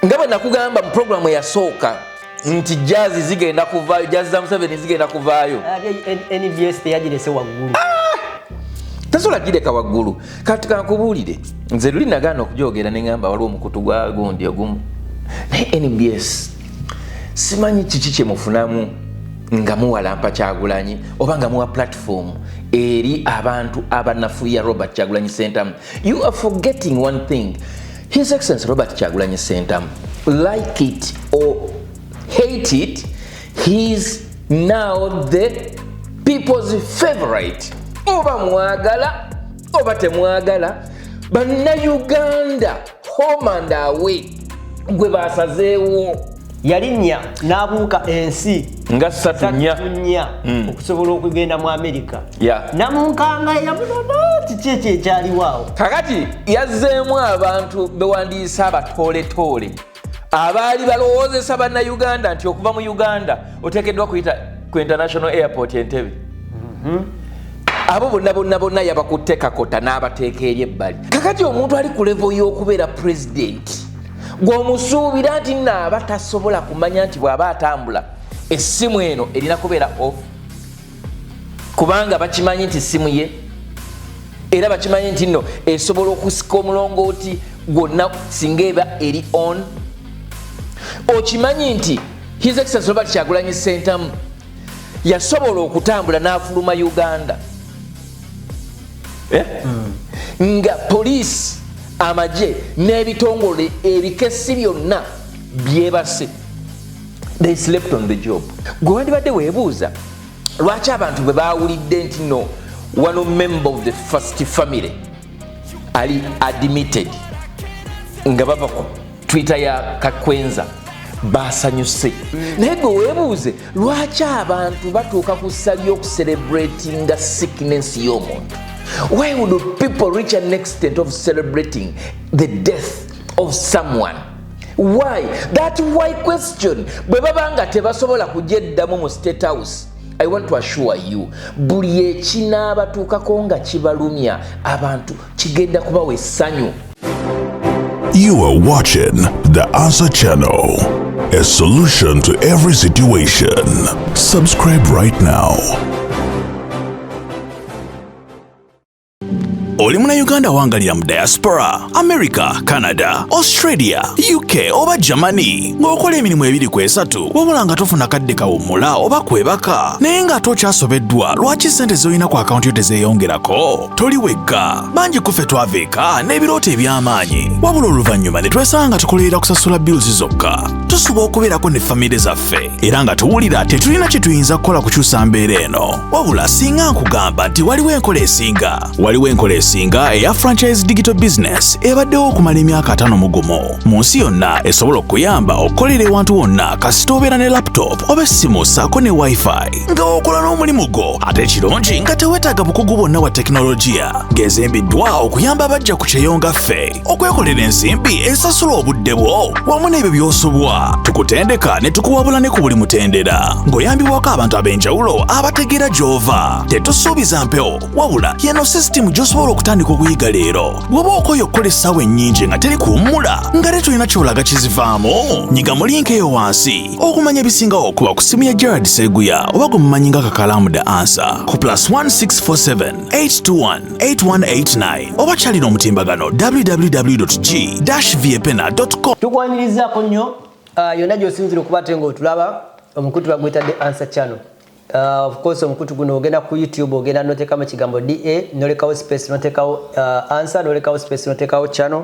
Ngaba nakugamba mu program yasooka nti jazz zigenda kuvaayo, jazz za Museveni zigenda kuvaayo. NBS teyagirese waggulu. Tasola gireka waggulu. Kati kankubuulire nze luli nagaana okujogera ne ngamba waliwo omukutu gwa gundi ogumu. Naye NBS simanyi kiki kye mufunamu nga muwalampa Kyagulanyi oba nga muwa platform eri abantu abanafuya Robert Kyagulanyi Ssentamu. You are forgetting one thing. His Excellency Robert Kyagulanyi Ssentamu, like it or hate it, he's now the people's favorite. Oba mwagala oba temwagala, Bannayuganda home and away gwe basazeewo. Yalinnya n'abuuka ensi nga 3 okusobola okugenda mu America. Namunkanga yamunona kiki ekyaliwo. Kakati yazzeemu abantu bewandiisa abatooletoole abaali balowoozesa Bannayuganda nti okuva mu Uganda oteekeddwa kuyita ku International Airport Entebbe. Abo bonna yabakutte kakota n'abateeka eri ebbali. Kakati omuntu ali ku level y'okubeera president gw'omusuubira nti naaba tasobola kumanya nti bw'aba atambula essimu eno erina kubeera off, kubanga bakimanyi nti essimu ye era bakimanyi nti nno esobola okusika omulongooti gwonna singa eba eri on. Okimanyi nti His Excellency Robert Kyagulanyi Ssentamu yasobola okutambula n'afuluma Uganda nga poliisi, amagye n'ebitongole ebikesi byonna byebase. They slept on the job. Gwe wandibadde weebuuza lwaki abantu bwe baawulidde nti no one member of the first family ali admitted nga bava ku Twitter ya Kakwenza basanyuse. Naye gwe weebuuze lwaki abantu batuuka ku ssa ly'okucelebratinga sickness y'omuntu. Why would people reach an extent of celebrating the death of someone? Why? That's why question. Bwe babanga tebasobola kujeddamu mu State House, I want to assure you, buli ekinaabatuukako nga kibalumya abantu kigenda kubawa essanyu. You are watching The Answer Channel, a solution to every situation. Subscribe right now. Oli Munnayuganda wangalira mu diaspora, America, Canada, Australia, UK oba Germany ng'okola emirimu 2-3 wabula nga tofuna kadde kawummula oba kwebaka naye nga tokyasobeddwa lwaki ssente z'olina ku akawunti yo tezeeyongerako? Toli wekka, bangi kuffe twava eka n'ebirooto eby'amaanyi wabula oluvannyuma ne twesanga nga tukolerera kusasula bills zokka. Tusuba okubeerako ne famire zaffe era nga tuwulira tetulina kye tuyinza kukola kukyusa mbeera eno wabula singa nkugamba nti waliwo enkola esinga eya franchise digital business ebaddewo okumala emyaka 5 mugumu mu nsi yonna esobola okuyamba okukolera ewantu wonna kasita obeera ne laptop oba essimu ssaako ne wifi nga okola n'omulimu gwo ate ekirungi nga teweetaaga bukugu bwonna wa tekinologiya ng'ezimbiddwa okuyamba abajja ku kyeyonga ffe okwekolera ensimbi esasula obudde bwo wamu n'ebyo by'osobwa tukutendeka ne tukuwabula ne ku buli mutendera ng'oyambibwako abantu ab'enjawulo abategeera gy'ova. Tetusuubiza mpewo wabula yeno sisitimu gy'osobola okutandika okuyiga leero. Bw'oba okoye okukola essaawa ennyingi nga teri kuwummula nga te tulina ky'olaga kizivaamu, nyiga mu linki eyo wansi okumanya ebisingawo okuba ku simu ya Gerard Seguya oba gwe mumanyi nga Kakalamu The Answer ku +1647 821 8189 oba kyalina omutimbagano www.g-viepena.com. Tukwanirizaako nnyo yonna gy'osinzira okuba ate ng'otulaba omukutu bagwita The Answer Channel. Of course omukutu guno ogenda ku YouTube ogenda notekamu ekigambo DA nolekawo space notekawo answer nolekawo space notekawo channel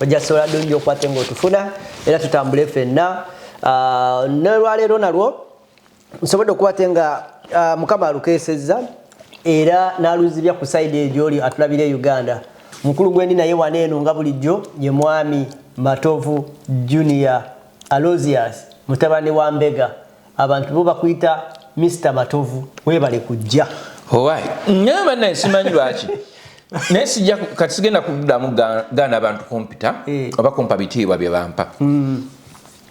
ojja sola dungi okwate ng'otufuna era tutambule ffenna. N'olwaleero nalwo nsobodde okuba nga Mukama alukeesezza era n'aluzibya ku side egy'oli atulabira e Uganda. Mukulu gwendi naye waneeno nga bulijjo ye Mwami Matovu Junior Aloysius mutabani wa Mbega, abantu bo bakuyita Mr. Matovu, webale kujja. Owai, nyama naye simanyi lwaki. Naye sijja kati sigenda kuddamu gaana abantu kompita oba kompa bitiibwa bye bampa.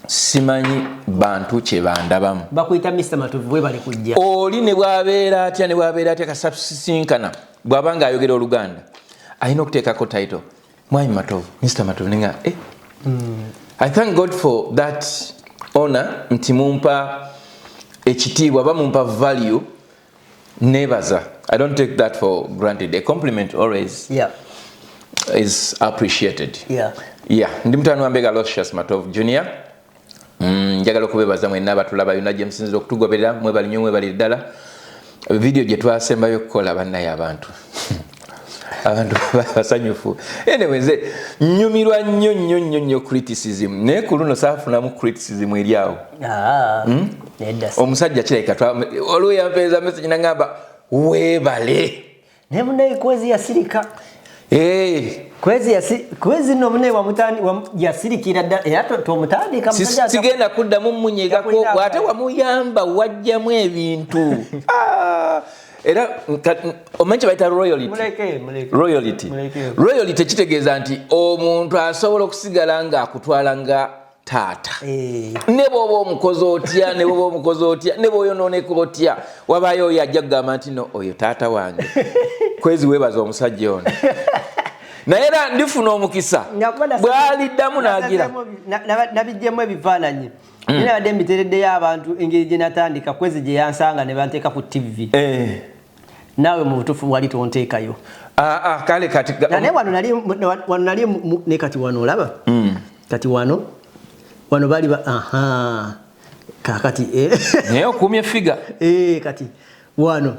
Simanyi bantu kye bandabamu. Bakuyita Mr. Matovu, webale kujja. Oli ne bwabeera atya kasisinkana bw'abanga ayogera Oluganda alina okuteekako title Mwami Matovu, Mr. Matovu ninga I thank God for that honor nti mumpa ekitiibwa ba mumpa value nebaza. I don't take that for granted. A compliment always is appreciated. Ndi mutano wa Mbega Aloysius Matov Jr. Njagala okubebaza mwenna abatulaba yonna gye musinzira okutugoberera mwebali nnyo mwebali ddala video gye twasembayo okukola bannaye abantu basanyufu. Anyway, nze nnyumirwa nnyo criticism naye ku luno saafunamu criticism eri awo. Omusajja kirabika olwo yampeeza message nangamba weebale ne munaye kwezi yasirika kwezi no munaye yasirikira dda era tomutandika musajja sigenda kuddamu mmunyegako ate wamuyamba wajjamu ebintu era omanyi bayita royalty kitegeeza nti omuntu asobola okusigala nga akutwala nga taata ne bw'oba omukozi otya ne bw'oba omukozi otya ne bw'oyonooneka otya wabaayo oyo ajja kugamba nti no oyo taata wange kwezi weebaza omusajja ono naye era ndifuna omukisa bw'aliddamu n'agira nabijjemu ebifaananyi nabadde mbiteereddeyo abantu engeri gye natandika kwezi gye yansanga ne banteeka ku TV naawe mu butuufu wali tonteekayo kale kati naye wano nali ne kati wano olaba kati wano bali kakati naye okumye figa kati wano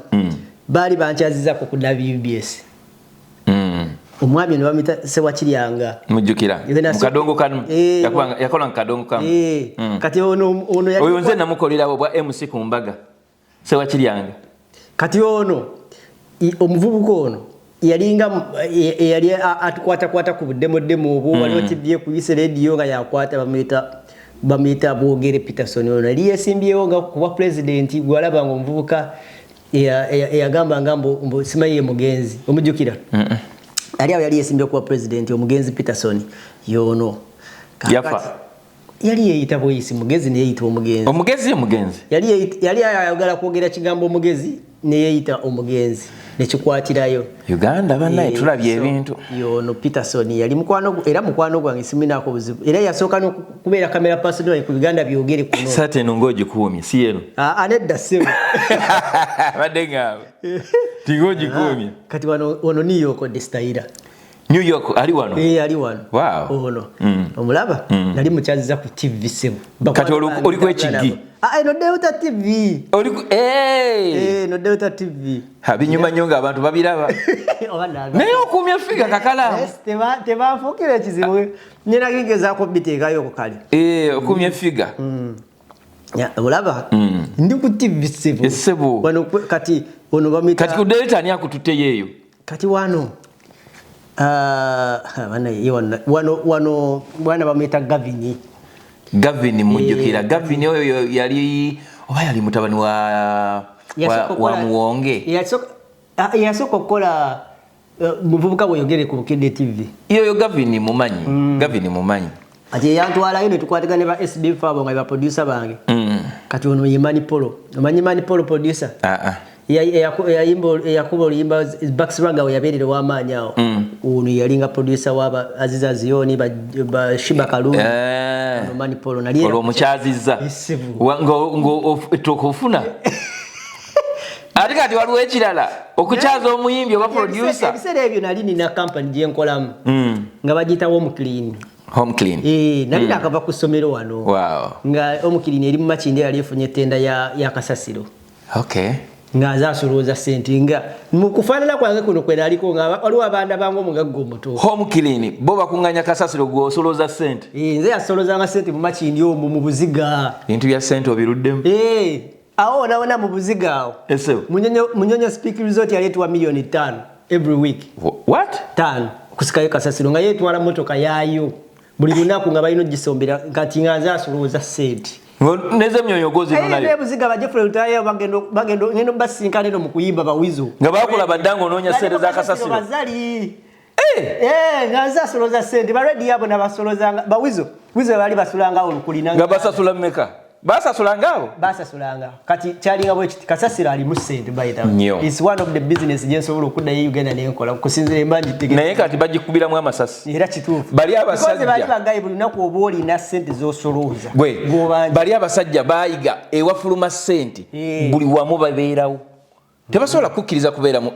bali bankyazizako ku WBS omwami ne bamita Sewakiryanga mujjukira mu kadongo kanu yakola mu kadongo kanu kati ono oyo nze namukolerawo bwa MC ku mbaga Sewakiryanga kati ono omuvubuka ono yali atukwatakwata ku buddemodemo obwo waliwo tibye ku ise radio nga yakwata bamuyita Bwogere Peterson ono yali yesimbyewo nga kuba president gwalaba nga omuvubuka eyagamba nga mbu simanyi mugenzi omujjukira yali yesimbye kuba president omugenzi Peterson yono yafa yali yeyita bweyisi mugezi ne yeyita omugenzi yali ayagala kwogera kigambo omugezi ne yeyita omugenzi nekikwatirayo Uganda bannaye tulabye ebintu yono Peterson yali mukwano gwange siminako buzibu era yasooka n'okubeera kamera person ku Uganda byogere kuno sate no ng'ogikuumye si yeno anedda sebo badde ngaawe ting'ogikuumye kati wano New York Destaira New York ali wano ali wano ono omulaba nali mukyaziza ku TV sebo kati oli kwekigi no Delta TV no Delta TV binyuma nnyo ng'abantu babiraba naye okumya figa kakalaamu tebanfuukira ekizibu nina gegezaako biteekayo ku kale okumya figa olaba ndi ku TV sebo kati ono bamuyita kati ku Delta ani akututteyo eyo kati wano wano bwana bamuyita Gavin mujjukira Gavin oyo yali oba yali mutabani wa Muwonge yasooka okukola muvubuka bweyogere ku Bukidde TV yoyo Gavin mumanyi ati yantwalayo ne tukwatagana ba SB Fabo nga ba producer bange kati ono Yimani Polo omanyi Mani Polo producer yakuba oluyimba Backswagger we yabeerera w'amaanyi awo ono yalinga producer waba Aziza Zioni ba Shiba Kalungi Mani Polo nali omukyazizza ng'otokufuna ate kati waliwo ekirala okukyaza omuyimbi oba producer ebiseera ebyo nali nina kampani gye nkolamu nga bagiyita Home Clean nali nakava ku ssomero wano nga Home Clean eri mu Makindye yali efunye ettenda ya Kasasiro nga azasolooza ssente nga mu kufaanana kwange kuno kwe naliko nga waliwo abaana bange omugagga omuto Home Clean bo bakuŋŋanya Kasasiro gw'osolooza ssente nze yasoloozanga ssente mu Makindye omwo mu Buziga bintu bya ssente obiruddemu awo wona mu Buziga awo Munyonyo Speak Resort yali etuwa $5,000,000 every week what 5 kusikayo Kasasiro nga yeetwala motoka yaayo buli lunaku nga balina ogisombera kati nga azasolooza ssente neze mnyonyogozi nayo Buziga bajefule lutayo bagendo ngeno basinkana no mukuyimba bawizo nga bakola badango nonya sente za Kasasiro bazali ngaza soloza sente ba ready yabo na basoloza bawizo bali basulanga olukulina nga basasula mmeka basasulanga kati kyalinga bwe kiti kasasiro ali mu sente by the way is one of the business gyensobola okudda ye Uganda nenkola kusinzira embanji tegeka naye kati bagikubiramu amasasi era kituufu bali abasajja bali bagayi buli lunaku oba olina sente z'osolooza bali abasajja baayiga ewafuluma sente buli wamu babeerawo tebasobola kukkiriza kubeeramu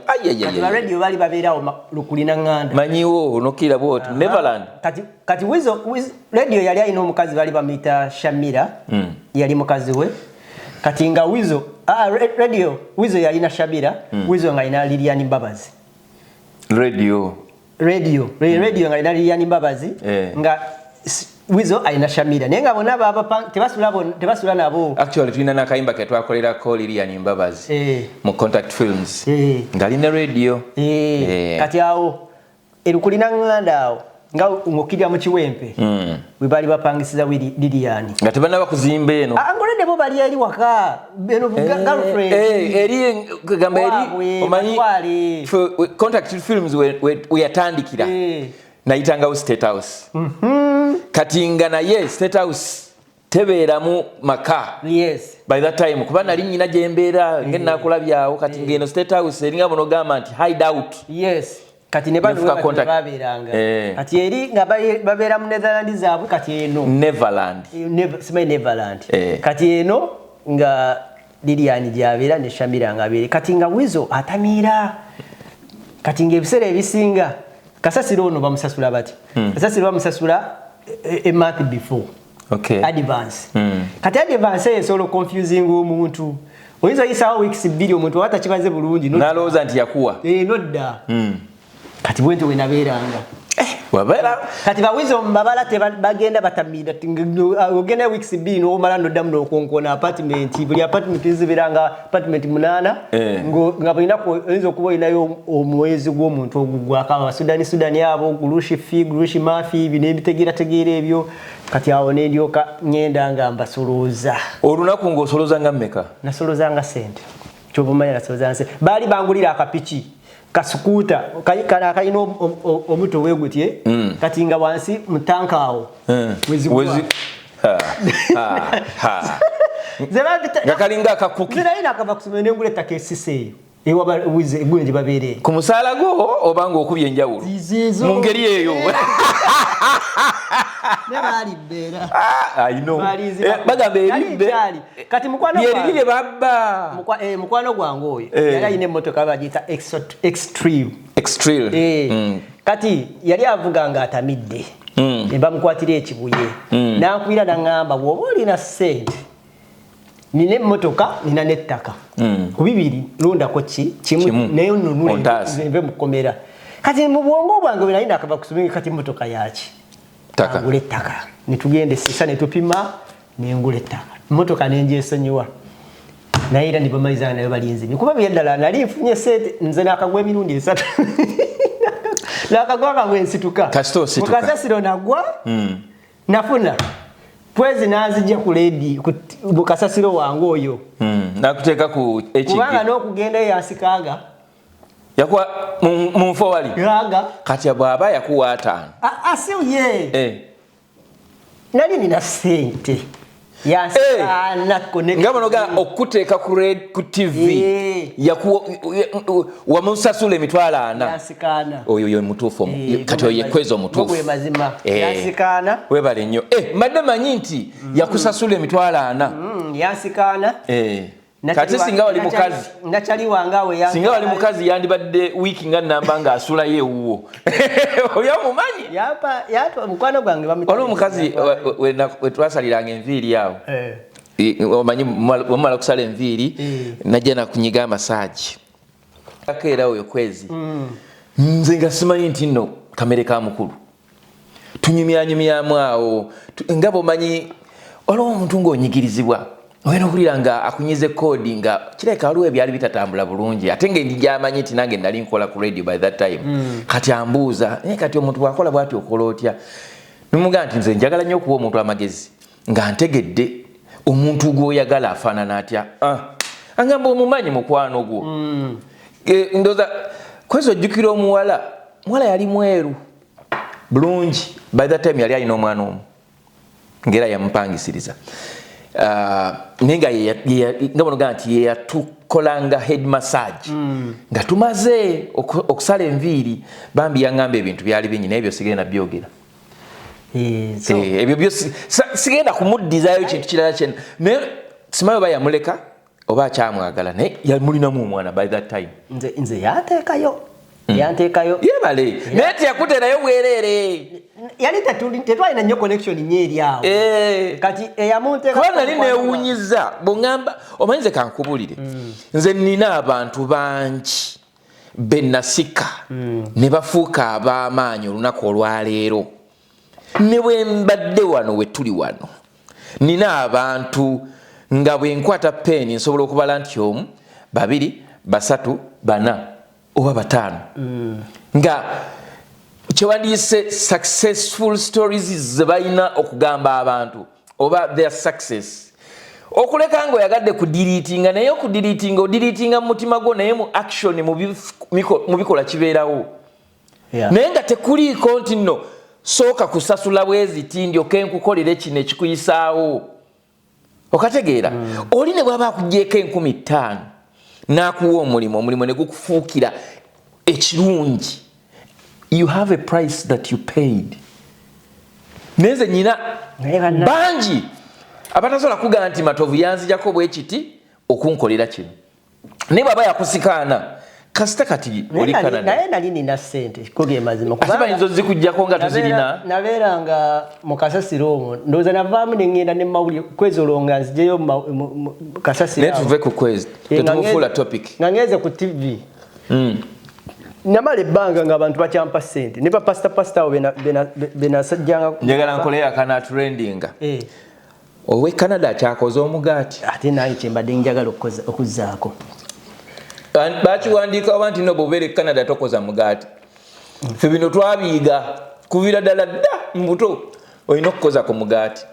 radio bali babeerawo lukulina nganda manyiwo nokira bwoti Neverland kati wizo radio yali alina omukazi bali bamuyita Shamira yali mukazi we kati nga wizo radio wizo yalina Shamira wizo nga alina Lilian Mbabazi radio nga alina Lilian Mbabazi nga wizo alina Shamira naye nga bonna baba tebasula nabo actually tulina nakayimba ke twakolera ko Lilian Mbabazi mu Contact Films nga alina radio kati awo erukulina nganda awo nga ngokirya mu kiwempe we bali bapangisiza Lilian nga tebana bakuzimba eno angolede bo bali eri waka beno girlfriend eri gamba eri omanyi Contact Films we yatandikira nayitanga State House kati nga naye State House tebeeramu maka by that time kuba nali nnyina gyembeera ngenakulabyawo kati ngeno State House eringa bono gamba nti hideout kati ne babeeranga kati eri nga babeera mu Netherland zaabwe kati eno Neverland kati eno nga Lilian gyabeera ne Shamira nga abeere kati nga wizo atamiira kati ng'ebiseera ebisinga kasasiro ono bamusasula bati kasasiro bamusasula a month before advance kati advance esobola confusing omuntu oyinza yisawo weeks 2 omuntu wata kibaze bulungi nalowooza nti yakuwa nodda kati bwento wenabeeranga wabera kati bawizo mbabala bagenda batamira ogenda weeks 2 n'omala noddamu n'okonkona apartment buli apartment zibiranga apartment 8 nga balina oyinza okuba olinayo omwezi gw'omuntu ogugwaka abasudani abo gurushi mafi bino ebitegeerategeera ebyo kati awo nendyoka ngenda nga mbasolooza olunaku ng'osolooza nga mmeka nasoloozanga sente kyobumanya nasoloozanga sente baali bangulira akapiki kasukuta kalina omuto wegutye kati nga wansi mutanka awo ngakalinga akakuki zirayina akava kusoma nengula ettaka esiseeyo ewabawize gye babeereye ku musaala gwo obanga okubya enjawulo mu ngeri eyo nebaalibbeera bagamba ebibbe kati lyeriri lye babba mukwano gwange oyo yali alina emmotoka bagiyita extreme kati yali avuga nga atamidde bamukwatira ekibuye n'akwira n'aŋŋamba bw'oba olina ssente nina emmotoka nina n'ettaka ku bibiri londako kimu naye nunule mukomera kati mu bwongo bwange bwe nali nakava kusomera kati emmotoka yaki ngula ettaka netugenda esisa netupima nengula ettaka emmotoka nengyesonyiwa naye era ndibamalizanga nayo balinzimye kuba byeddala nali nfunye sente nze nakagwa emirundi 3 nakagwa kange nsituka mukasasiro nagwa nafuna pwezi nazijja ku ledi ku kasasiro wange oyo nakuteeka ku ekigi kubanga n'okugenda yasikaaga yakuwa mu nfo wali yaga kati bw'aba yakuwa 5 asiye nali nina sente yasikana nga bonoga okuteeka ku TV wamusasula emitwalo 4 yasikana oyo mutuufu kati oyo yekweza omutuufu gwe mazima yasikana webale nnyo madde manyi nti yakusasula emitwalo 4 yasikana kati singa wali mukazi nachali wangawe yange singa wali mukazi yandibadde wiki nga namba nga asula yeewuwo oyo mumanyi yapa mukwano gwange wali omukazi we twasaliranga enviiri awo omanyi wamala kusala enviiri najja nakunyiga amasaaji akeera oyo kwezi nze nga simanyi nti nno kamere ka mukulu tunyumyanyumyamu awo nga bomanyi waliwo omuntu ng'onyigirizibwa oyina okulira nga akunyize kodi nga kireka waliwo ebyali bitatambula bulungi ate nga endi gyamanyi nti nange nali nkola ku radio by that time kati ambuuza naye kati omuntu bwakola bwati okola otya nimugamba nti nze njagala nnyo okuba omuntu amagezi nga ntegedde omuntu gw'oyagala afaanana atya angamba omumanyi mukwano gwo ndooza kwezi ojjukira omuwala yali mweru bulungi by that time yali alina omwana omu ngera yamupangisiriza nenga ngabonogana nti yatukolanga head massage nga tumaze okusala enviiri bambi yaŋŋamba ebintu byali bingi naye ebyo sigenda byogera ebyo byosi sigenda kumuddizayo kintu kirala kyena naye simayo oba yamuleka oba akyamwagala naye yamulinamu omwana by that time nze yanteekayo yebale naye tiyakuterayo bwereere yali tetwalina nnyo connection nye eri awo kati eyamunteeka kuba nali neewuunyiza bweŋŋamba omanyize kankubulire nze nina abantu bangi be nasika ne bafuuka ab'amaanyi olunaku olwaleero ne bwe mbadde wano we tuli wano nina abantu nga bwe nkwata peeni nsobola okubala nti omu 2 3 4 oba 5 nga kyewandiyise successful stories ze balina okugamba abantu oba their success okuleka nga oyagadde kudiriitinga naye okudiriitinga odiriitinga mu mutima gwo naye mu action mu bikola kibeerawo naye nga tekuliiko nti nno sooka kusasula bweziti ndyoke nkukolere kino ekikuyisaawo okategeera oli ne bwaba akugjeeko 50,000 n'akuwa omulimu ne gukufuukira ekirungi you have a price that you paid neze nyina bangi abatasobola kugamba nti Matovu yanzijako bwe kiti okunkolera kino naye bwaba yakusikaana kasita kati oli Canada naye nali nina ssente kuge mazima kuba bayinza zikujjako nga tuzirina nabeeranga mu kasasiro omwo ndowooza navaamu ne ŋŋenda ne mawulire kwezolonga nzijeyo mu kasasiro naye tuve ku kwezi tetumufuula topic nga ngeze ku TV namala ebbanga ng'abantu bakyampa ssente ne bapasita awo benasajjanga njagala nkoleyo akana trendinga owe Canada akyakoze omugaati ate naye kyembadde njagala okuzzaako bakiwandiikawo nti no bw'obeera Canada tokoza mugaati ffe bino twabiyiga kuviira ddala dda mbuto olina okukoza ku mugaati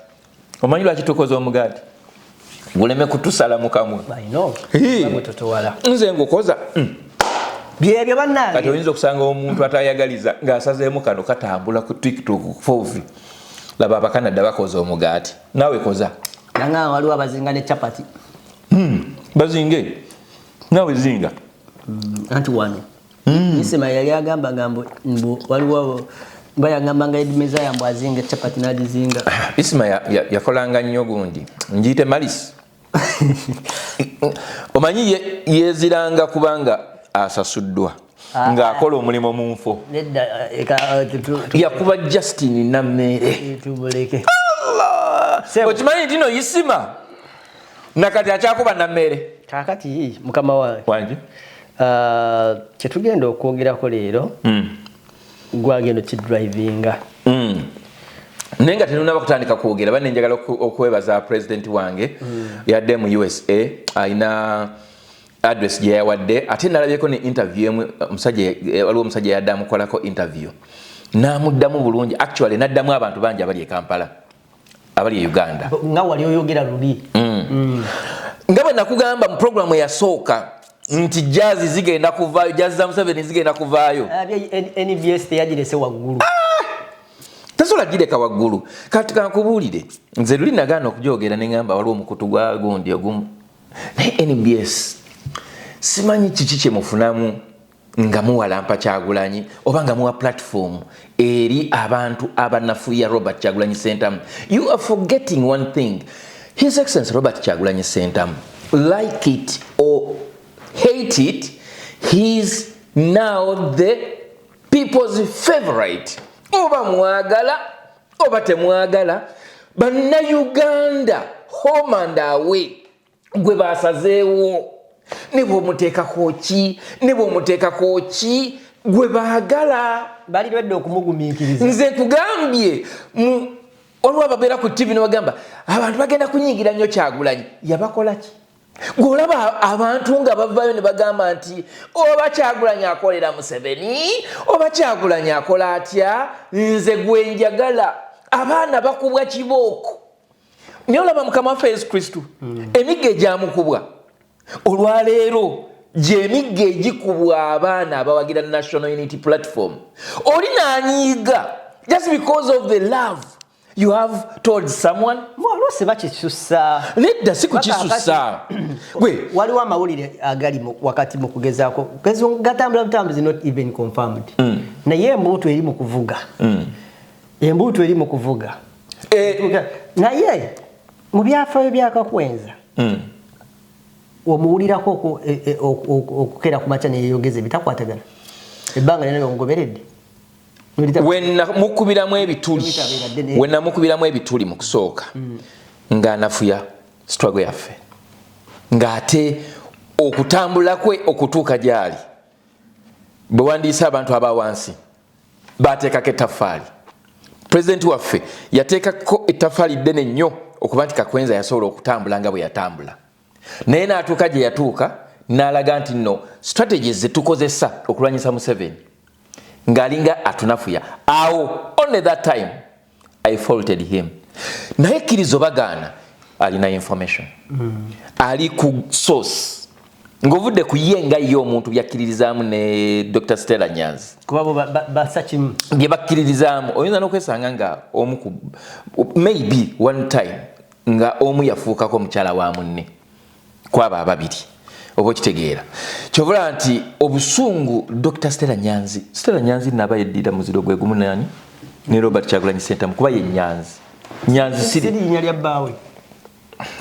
omanyi lwaki tukoza omugaati guleme kutusala mu kamwe nze ngukoza byebyo bannange kati oyinza okusanga omuntu atayagaliza ng'asazeemu kano katambula ku TikTok fovi laba abakanada bakoza omugaati naawe koza nanga waliwo abazinga ne chapati bazinge naawe zinga anti wano isema yali agamba mbu waliwo bayagamba nga edimeza yambo azinga chapati n'agizinga isema yakolanga nnyo gundi njiyite malisi omanyi yeziranga kubanga asasuddwa ng'akola omulimu mu nfo yakuba Justin Nammere okimanyi nti no isima nakati akyakuba Nammere kakati mukama wange kyetugenda okwogerako leero gwagenda kidrivinga naye nga tenunaba kutandika kwogera bane njagala okwebaza pulezidenti wange yadde mu USA alina address gye yawadde ate nalabyeko ne interview emu waliwo omusajja yadde amukolako interview n'amuddamu bulungi actually n'addamu abantu bangi abali e Kampala abali e Uganda nga wali oyogera luli nga bwe nakugamba mu programu eyasooka nti jazz zigenda kuvaayo jazz za Museveni zigenda kuvaayo NBS teyagirese waggulu tasobola gireka waggulu kati kankubuulire nze luli nagaana okugyogera ne ngamba waliwo omukutu gwa gundi ogumu naye NBS simanyi kiki kye mufunamu nga muwalampa Kyagulanyi oba nga muwa platform eri abantu abanafuya Robert Kyagulanyi Ssentamu. You are forgetting one thing. His Excellency Robert Kyagulanyi Ssentamu, like it or hate it, he's now the people's favorite. Oba mwagala oba temwagala Bannayuganda home and away gwe basazeewo ne bw'omuteekako ki gwe baagala bali lwedde okumugumiikiriza. Nze nkugambye waliwo ababeera ku TV ne bagamba abantu bagenda kunyigira nnyo Kyagulanyi yabakola ki? Gw'olaba abantu nga bavaayo ne bagamba nti oba Kyagulanyi akolera Museveni oba Kyagulanyi akola atya, nze gwe njagala abaana bakubwa kibooko. Naye olaba Mukama waffe Yesu Kristo emigga egyamukubwa olwaleero gy'emigga egikubwa abaana abawagira National Unity Platform oli n'anyiiga just because of the love You have told someone? Mwalose bakisusa. Nedda si kukisusa. Gwe waliwo amawulire agali wakati mu kugezaako. Gatambula butambuzi not even confirmed. Naye embuutu eri mu kuvuga. Embuutu eri mu kuvuga. Naye mu byafaayo byakakwenza. Omuwulirako okukera ku maca neyeyogeza ebitakwatagana. Ebbanga lyonna lyomugoberedde. Mukubiramu ebituli mu kusooka ng'anafuya struggle yaffe ng'ate okutambula kwe okutuuka gy'ali bwe wandiisa abantu abawansi baateekako ettaffaali. Pulezidenti waffe yateekako ettaffaali ddene nnyo okuba nti Kakwenza yasobola okutambula nga bwe yatambula, naye n'atuuka gye yatuuka n'alaga nti nno strategies ze tukozesa okulwanyisa Museveni ngalinga atunafuya. Awo only that time I faulted him. Naye kkirizo bagaana alina information. Ali ku source. Ng'ovudde ku ye nga ye omuntu byakkiririzaamu ne Dr. Stella Nyanzi. Kuba basakimu. Bye bakkiririzaamu. Oyinza n'okwesanga nga omu maybe one time nga omu yafuukako mukyala wa munne kwaba ababiri. Obo kitegeera. Kyovula nti obusungu Dr. Stella Nyanzi naba yeddira muziro gwe gumu nani? Ne Robert Kyagulanyi Ssentamu kuba ye Nyanzi. Nyanzi siri linnya lya bbaawe.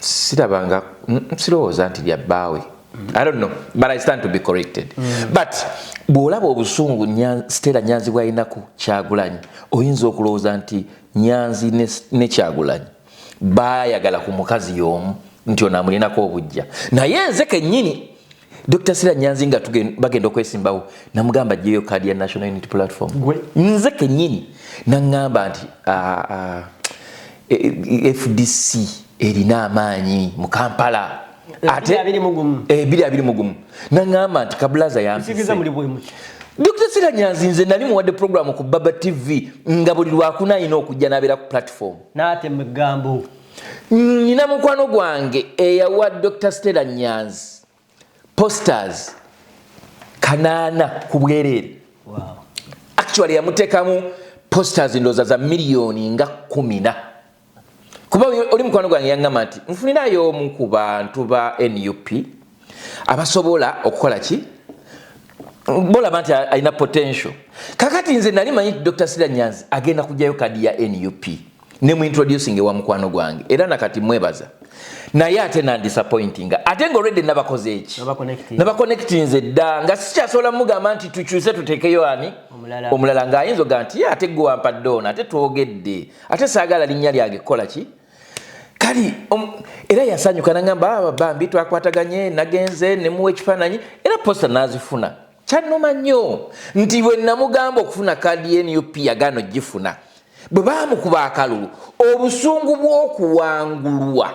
Sirabanga sirowooza nti lya bbaawe. I don't know, but I stand to be corrected. But bw'olaba obusungu Stella Nyanzi bw'alinaku Kyagulanyi oyinza okulowooza nti Nyanzi ne Kyagulanyi baayagala ku mukazi y'omu nti ono amulinako obujja. Naye nze kennyini Dr. Stella Nyanzi nga bagenda okwesimbawo namugamba ajjeyo kaadi ya National Unity Platform. Nze kennyini naŋŋamba nti FDC erina amaanyi mu Kampala. Ate 2020 naŋŋamba nti Kabulaza yampise. Dr. Stella Nyanzi nze nali muwadde program ku Baba TV nga buli lwakuna alina okujja n'abeera ku platform. N'ate mugambo. Nina mukwano gwange eyawa Dr. Stella Nyanzi posters kanaana ku bwereere. Wow. Actually yamuteekamu posters ndoza za miliyoni nga 10. Kuba oli mukwano gwange yaŋŋamba nti nfunirayo omu ku bantu ba NUP abasobola okukola ki bolaba nti alina potential. Kakati nze nali manyi Dr. Stella Nyanzi agenda kujjayo kadi ya NUP ne mu introducing ewa mukwano gwange era nakati mwebaza naye ate na disappointing ate nga already nabakoze eki nabaconnecting nze dda nga sikyasobola mugamba nti tukyuse tuteekeyo ani omulala ng'ayinza oga nti ate gwe wampadde ono ate twogedde ate saagala linnya lyange kukola ki kali era yasanyuka nagamba bambi twakwataganye nagenze nemuwa ekifaananyi era posta nazifuna kyannuma nnyo nti bwe namugamba okufuna kaadi y'NUP yagaana ogifuna bwe baamukuba akalulu obusungu bw'okuwangulwa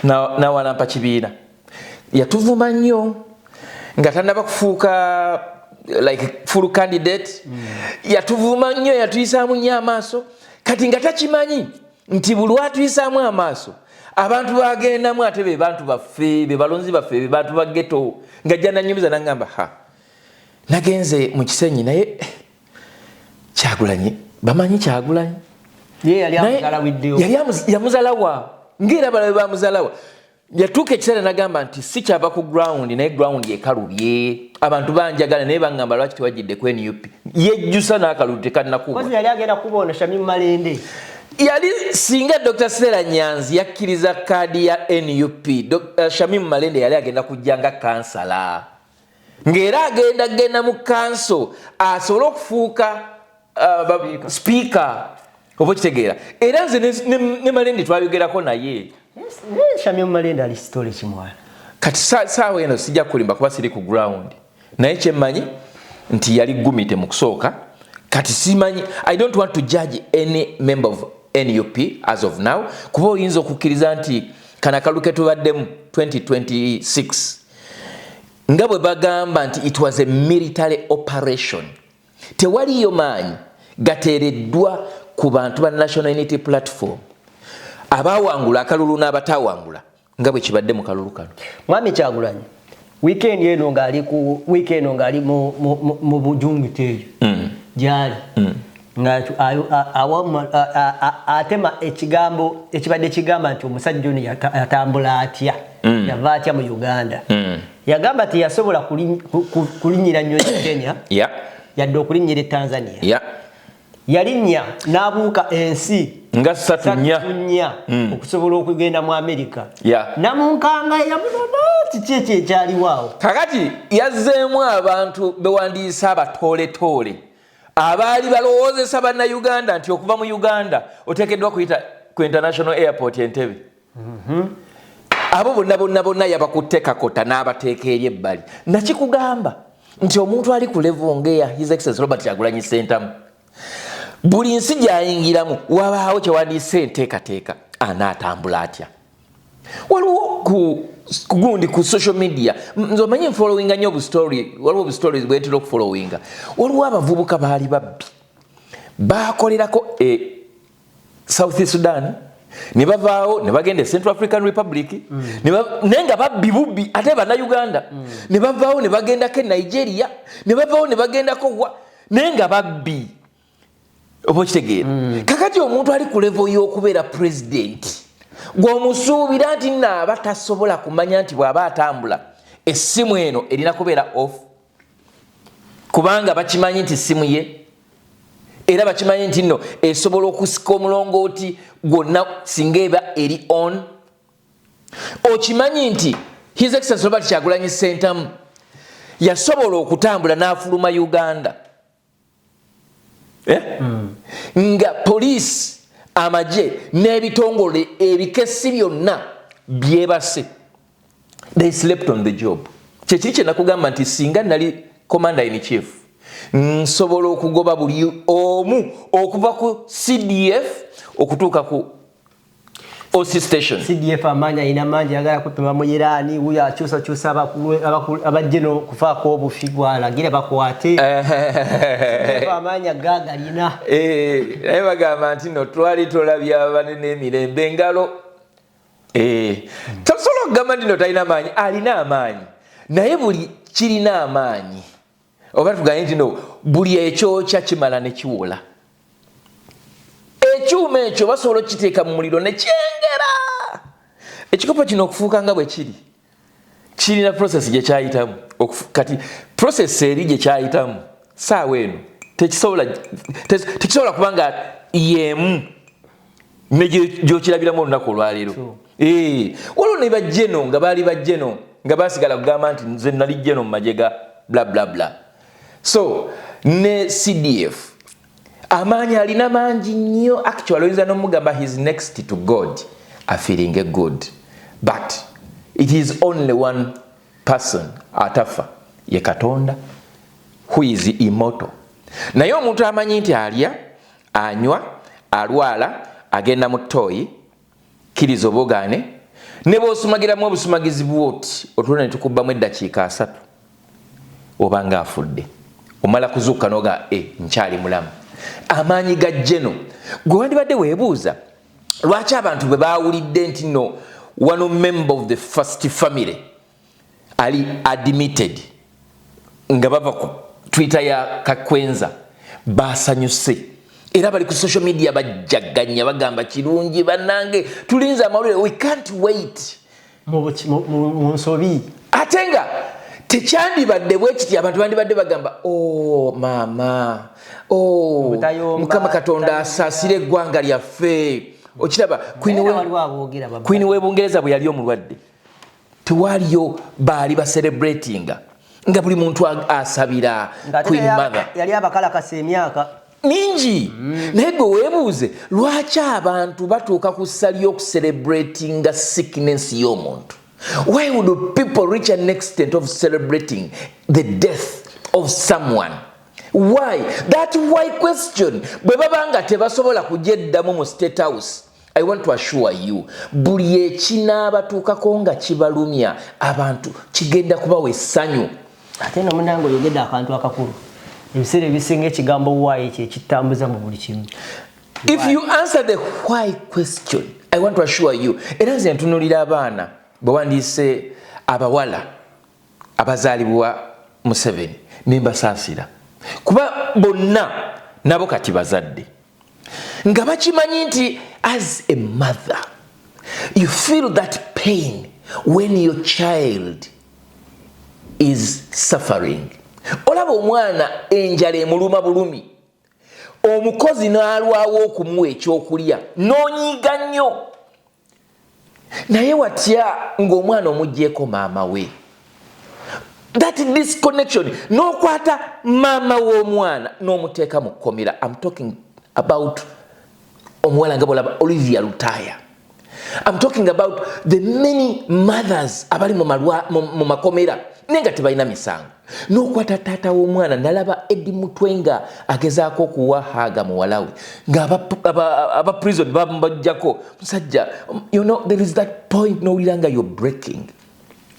nawalampa kibiina yatuvuma nnyo nga tannaba kufuuka like full candidate yatuvuma nnyo yatuyisaamu nnyo amaaso kati nga takimanyi nti buli atuyisaamu amaaso abantu bagendamu ate be bantu baffe be balonzi baffe be bantu ba ghetto nga jjana nnyumiza nangamba nagenze mu Kisenyi naye Kyagulanyi bamanyi Kyagulanyi yali yamuzalawa ng'era balabe bamuzalawa yatuuka ekiseera nagamba nti si kyava ku ground naye ground ekalubye abantu banjagala naye baŋŋamba lwaki tewajjidde ku NUP yejjusa n'akalulu tekannakuba yali agenda kuboona Shamim Malende yali singa Dr. Stella Nyanzi yakkiriza kaadi ya NUP Shamim Malende yali agenda kujja nga kansala ng'era agenda mu kanso asobole okufuuka speaker oba kitegeera era nze ne Malende twayogerako naye Shamim Malende ali story kimwana kati saawa eno sijja kulimba kuba siri ku ground naye kyemmanyi nti yali gumite mu kusooka kati simanyi I don't want to judge any member of NUP as of now kuba oyinza okukkiriza nti kana kaluke tubaddemu 2026 nga bwe bagamba nti it was a military operation tewaliyo maanyi gateereddwa ku bantu ba National Unity Platform abawangula akalulu n'abatawangula nga bwe kibadde mu kalulu kano. Mwami Kyagulanyi weekend eno ngali mu bujungiteeyo gyali atema ekigambo ekibadde kigamba nti omusajja ono yatambula atya yava atya mu Uganda yagamba nti yasobola kulinyira nnyo Kenya yadde okulinyira Tanzania yalinnya n'abuuka ensi nga 3 okusobola okugenda mu America namunkanga yamulaba kiki ekyaliwaawo kakati yazzeemu abantu bewandiisa abatooletoole abaali balowoozesa bannayuganda nti okuva mu Uganda oteekeddwa kuyita ku international airport Entebbe abo bonna yabakutte kakota n'abateeka eri ebbali nakikugamba nti omuntu ali ku level ng'eya His Excellency Robert Kyagulanyi Ssentamu buli nsi gyayingiramu wabaawo kyewandiise enteekateeka anaatambula atya waliwo gundi ku social media nze omanyi nfollowinga nnyo waliwo obustories bwentera okufollowinga waliwo abavubuka baali babbi bakolerako South Sudan ne bavaawo ne bagenda Central African Republic naye nga babbi bubbi ate bannayuganda ne bavaawo ne bagendako Nigeria ne bavaawo ne bagendako naye nga babbi oba okitegeera kakati omuntu ali ku level y'okubeera president gw'omusuubira nti naaba tasobola kumanya nti bw'aba atambula essimu eno erina kubeera off kubanga bakimanyi nti simu ye era bakimanyi nti nno esobola okusika omulongooti gwonna singa eba eri on okimanyi nti His Excellency Robert Kyagulanyi Ssentamu yasobola okutambula n'afuluma Uganda nga poliisi amagye n'ebitongole ebikesi byonna byebase they slept on the job kyekiri kye nakugamba nti singa nali commander in chief nsobola okugoba buli omu okuva ku CDF okutuuka ku OC station CDF amanya ina manji agala kupima mu Irani huyo akyusa abajeno kufaako obufi bwalagira bakwate CDF amanya gagalina naye bagamba nti no twali tolabya abanene emirembe engalo tosobola okugamba nti no talina amaanyi alina amaanyi naye buli kirina amaanyi oba tugambe nti no buli ekyokya kimala ne kiwola ekyuma ekyo basobola okiteeka mu muliro ne kyengera ekikopo kino okufuuka nga bwe kirina process gye kyayitamu kati process eri gye kyayitamu saawa eno tekisobola kuba nga yemu ne gyokirabiramu olunaku olwaleero waliwo ne bajjeno nga baali bajjeno nga basigala kugamba nti nze nali jjeno mu magye ga bla bla bla so ne CDF amaanyi alina mangi nnyo actually oyinza n'omugamba he's next to God feeling good but it is only one person atafa ye Katonda who is immortal naye omuntu amanyi nti alya anywa alwala agenda mu ttooyi kiriza obogaane ne bw'osumagiramu obusumagizi bwoti otuona ne tukubbamu eddakiika 3 obanga afudde omala kuzuuka noga nkyali mulamu amaanyi ga jeno gwe wandibadde weebuuza lwaki abantu bwe baawulidde nti no one member of the first family ali admitted nga bava ku Twitter ya Kakwenza basanyuse era bali ku social media bajjaganya bagamba kirungi bannange tulinze amawulire we can't wait mu nsobi atenga tekyandibadde bwe kiti abantu bandibadde bagamba maama Mukama Katonda asaasire eggwanga lyaffe okiraba Queen w'Ebungereza bwe yali omulwadde tewaliyo baali celebratinga nga buli muntu asabira Queen Mother yali abakalakasa emyaka mingi naye gwe weebuuze lwaki abantu batuuka ku ssa ly'okucelebratinga sickness y'omuntu why would people reach an extent of celebrating the death of someone why that why question bwe babanga tebasobola kujeddamu mu State House I want to assure you buli ekinaabatuukako nga kibalumya abantu kigenda kubawa essanyu ate no munango yogedde akantu akakulu ebiseera ebisinga ekigambo why kyekitambuza mu buli kimu if you answer the why question I want to assure you era nze ntunulira abaana bwewandiise abawala abazaalibwa Museveni nembasaasira kuba bonna nabo kati bazadde nga bakimanyi nti as a mother you feel that pain when your child is suffering. Olaba omwana enjala emuluma bulumi, omukozi n'alwawo okumuwa ekyokulya n'onyiiga nnyo, naye watya ng'omwana omuggyeko maama we. That disconnection, n'okwata maama w'omwana n'omuteeka mu kkomera. I'm talking about omuwala nga bw'olaba Olivia Lutaya. I'm talking about the many mothers abali mu makomera nenga tebalina misango. N'okwata taata w'omwana nalaba Eddie Mutwenga agezaako okuwa haga muwala we nga aba prison bambajjako musajja. You know, there is that point n'owulira nga you're breaking.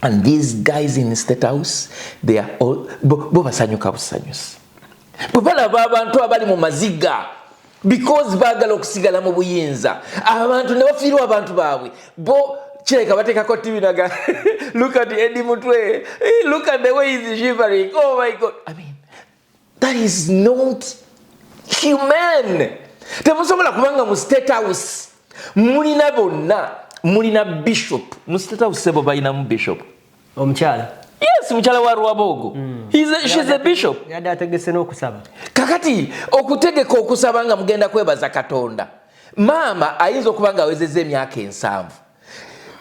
And these guys in State House, they are all bo basanyuka busanyusi. Bwe balaba abantu abali mu maziga because baagala okusigala mu buyinza, abantu ne bafiirwa abantu baabwe bo kireka bateekako TV naga look at Eddie Mutwe, look at the way he's shivering, oh my God. I mean, that is not human. Temusobola kubanga mu State House mulina bonna, mulina bishop mu State House. Sebo bayina mu bishop omukyala. Yes, mukyala wa Rwabogo. She's a bishop. Yadde ategese n'okusaba. Kakati okutegeka okusaba nga mugenda kwebaza Katonda. Maama ayinza okuba nga awezezza emyaka 7.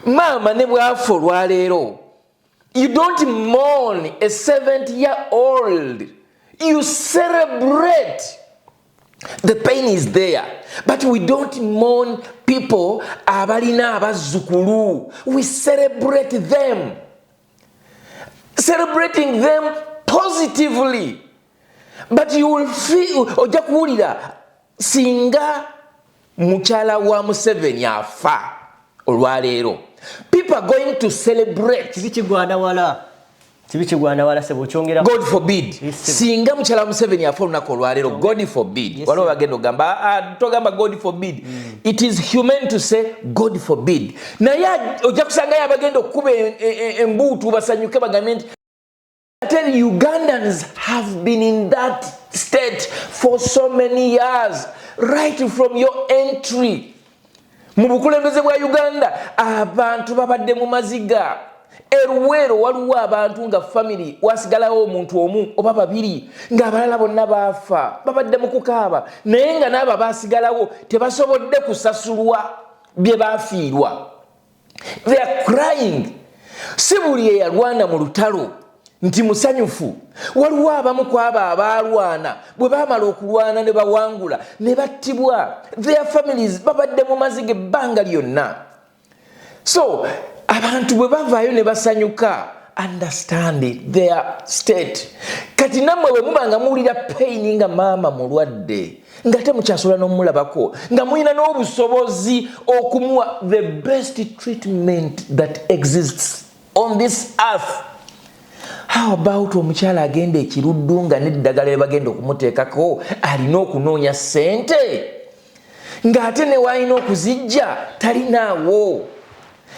Maama ne bwafa olwaleero, you don't mourn a 70-year-old. You celebrate. The pain is there, but we don't mourn people abalina abazzukulu. We celebrate them. Celebrating them positively. But you will feel ojja kuwulira singa mukyala wa Museveni afa olwaleero, people are going to celebrate. God forbid. Singa mukyala Museveni afa olunaku olwaleero, God forbid. Waliwo bagenda ogamba togamba God forbid. It is human to say God forbid. Naye ojja kusangayo abagenda okukuba embuutu basanyuke bagambe nti I tell you, Ugandans have been in that state for so many years, right from your entry. Mu bukulembeze bwa Uganda abantu babadde mu maziga. Eruwero waliwo abantu nga family wasigalawo omuntu omu oba babiri nga abalala bonna baafa, babadde mu kukaaba, naye nga n'abo basigalawo tebasobodde kusasulwa bye baafiirwa. They are crying. Si buli eyalwana mu lutalo nti musanyufu. Waliwo abamu ku abo abaalwana bwe baamala okulwana ne bawangula ne battibwa, their families babadde mu maziga ebbanga lyonna. So abantu bwe bavaayo ne basanyuka, understand it, their state. Kati nammwe bwe muba nga muwulira pain nga maama mulwadde nga temukyasobola n'omulabako, nga mulina n'obusobozi okumuwa the best treatment that exists on this earth. How about omukyala agenda ekiruddu nga n'eddagala bagenda okumuteekako alina okunoonya ssente ng'ate ne waalina okuzijja talinaawo?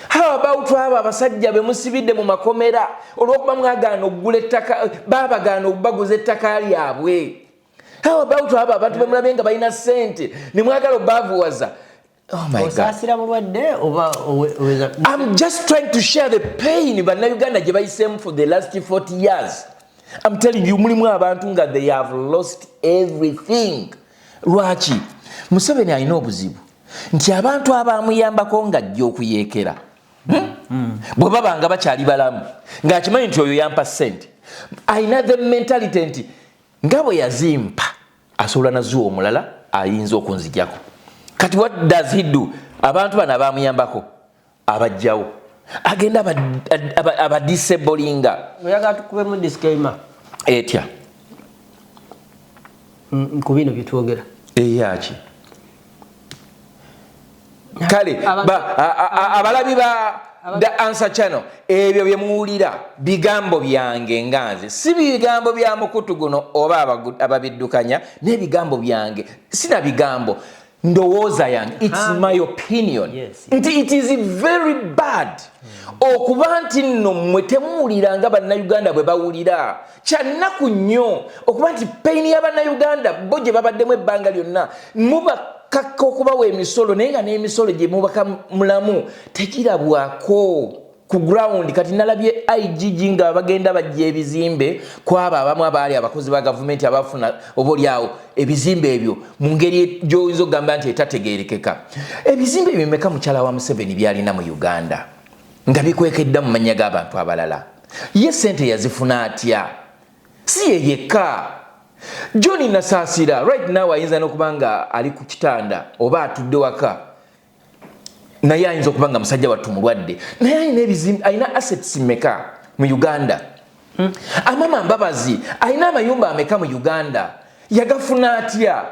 How about abo abasajja be musibidde mu makomera olw'okuba mwagaana okugula ettaka, baabagaana okubaguza ettaka lyabwe? How about abo abantu be mulabe nga balina ssente ne mwagala obbaavuwaza? Oh my God. I'm just trying to share the pain Bannayuganda gye bayisemu for the last 40 years. I'm telling you, mulimu abantu nga they have lost everything. Lwaki? Museveni alina obuzibu nti abantu abamuyambako nga ajja okuyeekera bwe baba nga bakyali balamu ng'akimanyi nti oyo yampa ssente, alina the mentality nti nga bwe yazimpa asobola nazuwa omulala ayinza okunzijjako. Kati what does he do? Abantu bana bamuyambako abajjawo agenda abadisablinga. Oyaga tukubemu disclaimer etya ku bino bye twogera eyaki kale abalabi ba The Answer Channel ebyo bye muwulira bigambo byange nganze, si bigambo bya mukutu guno oba ababiddukanya, n'ebigambo byange sina bigambo. ndowooza yange, it's my opinion. Yes. It is very bad okuba nti nno mmwe temuwulira nga bannayuganda bwe bawulira. Kyannaku nnyo okuba nti peyini y'abannayuganda bo gye babaddemu ebbanga lyonna mubakakka okubawa emisolo naye nga n'emisolo gye mubaka mulamu tegirabwako ku ground. Kati nalabye IGG nga bagenda bajja ebizimbe kwabo abamu abaali abakozi ba gavumenti abafuna obolyawo ebizimbe ebyo mu ngeri gy'oyinza okugamba nti etategeerekeka. Ebizimbe bimeka mukyala wa Museveni byalina mu Uganda nga bikwekedda mu mannya g'abantu abalala. Ye sente yazifuna atya? Si ye yekka. John Nasaasira right now ayinza n'okuba nga ali ku kitanda oba atudde waka naye ayinza okuba nga musajja wattu mulwadde naye ayina ebizimbe, ayina assets meka mu Uganda. Amama Mbabazi ayina amayumba ameka mu Uganda, yagafuna atya?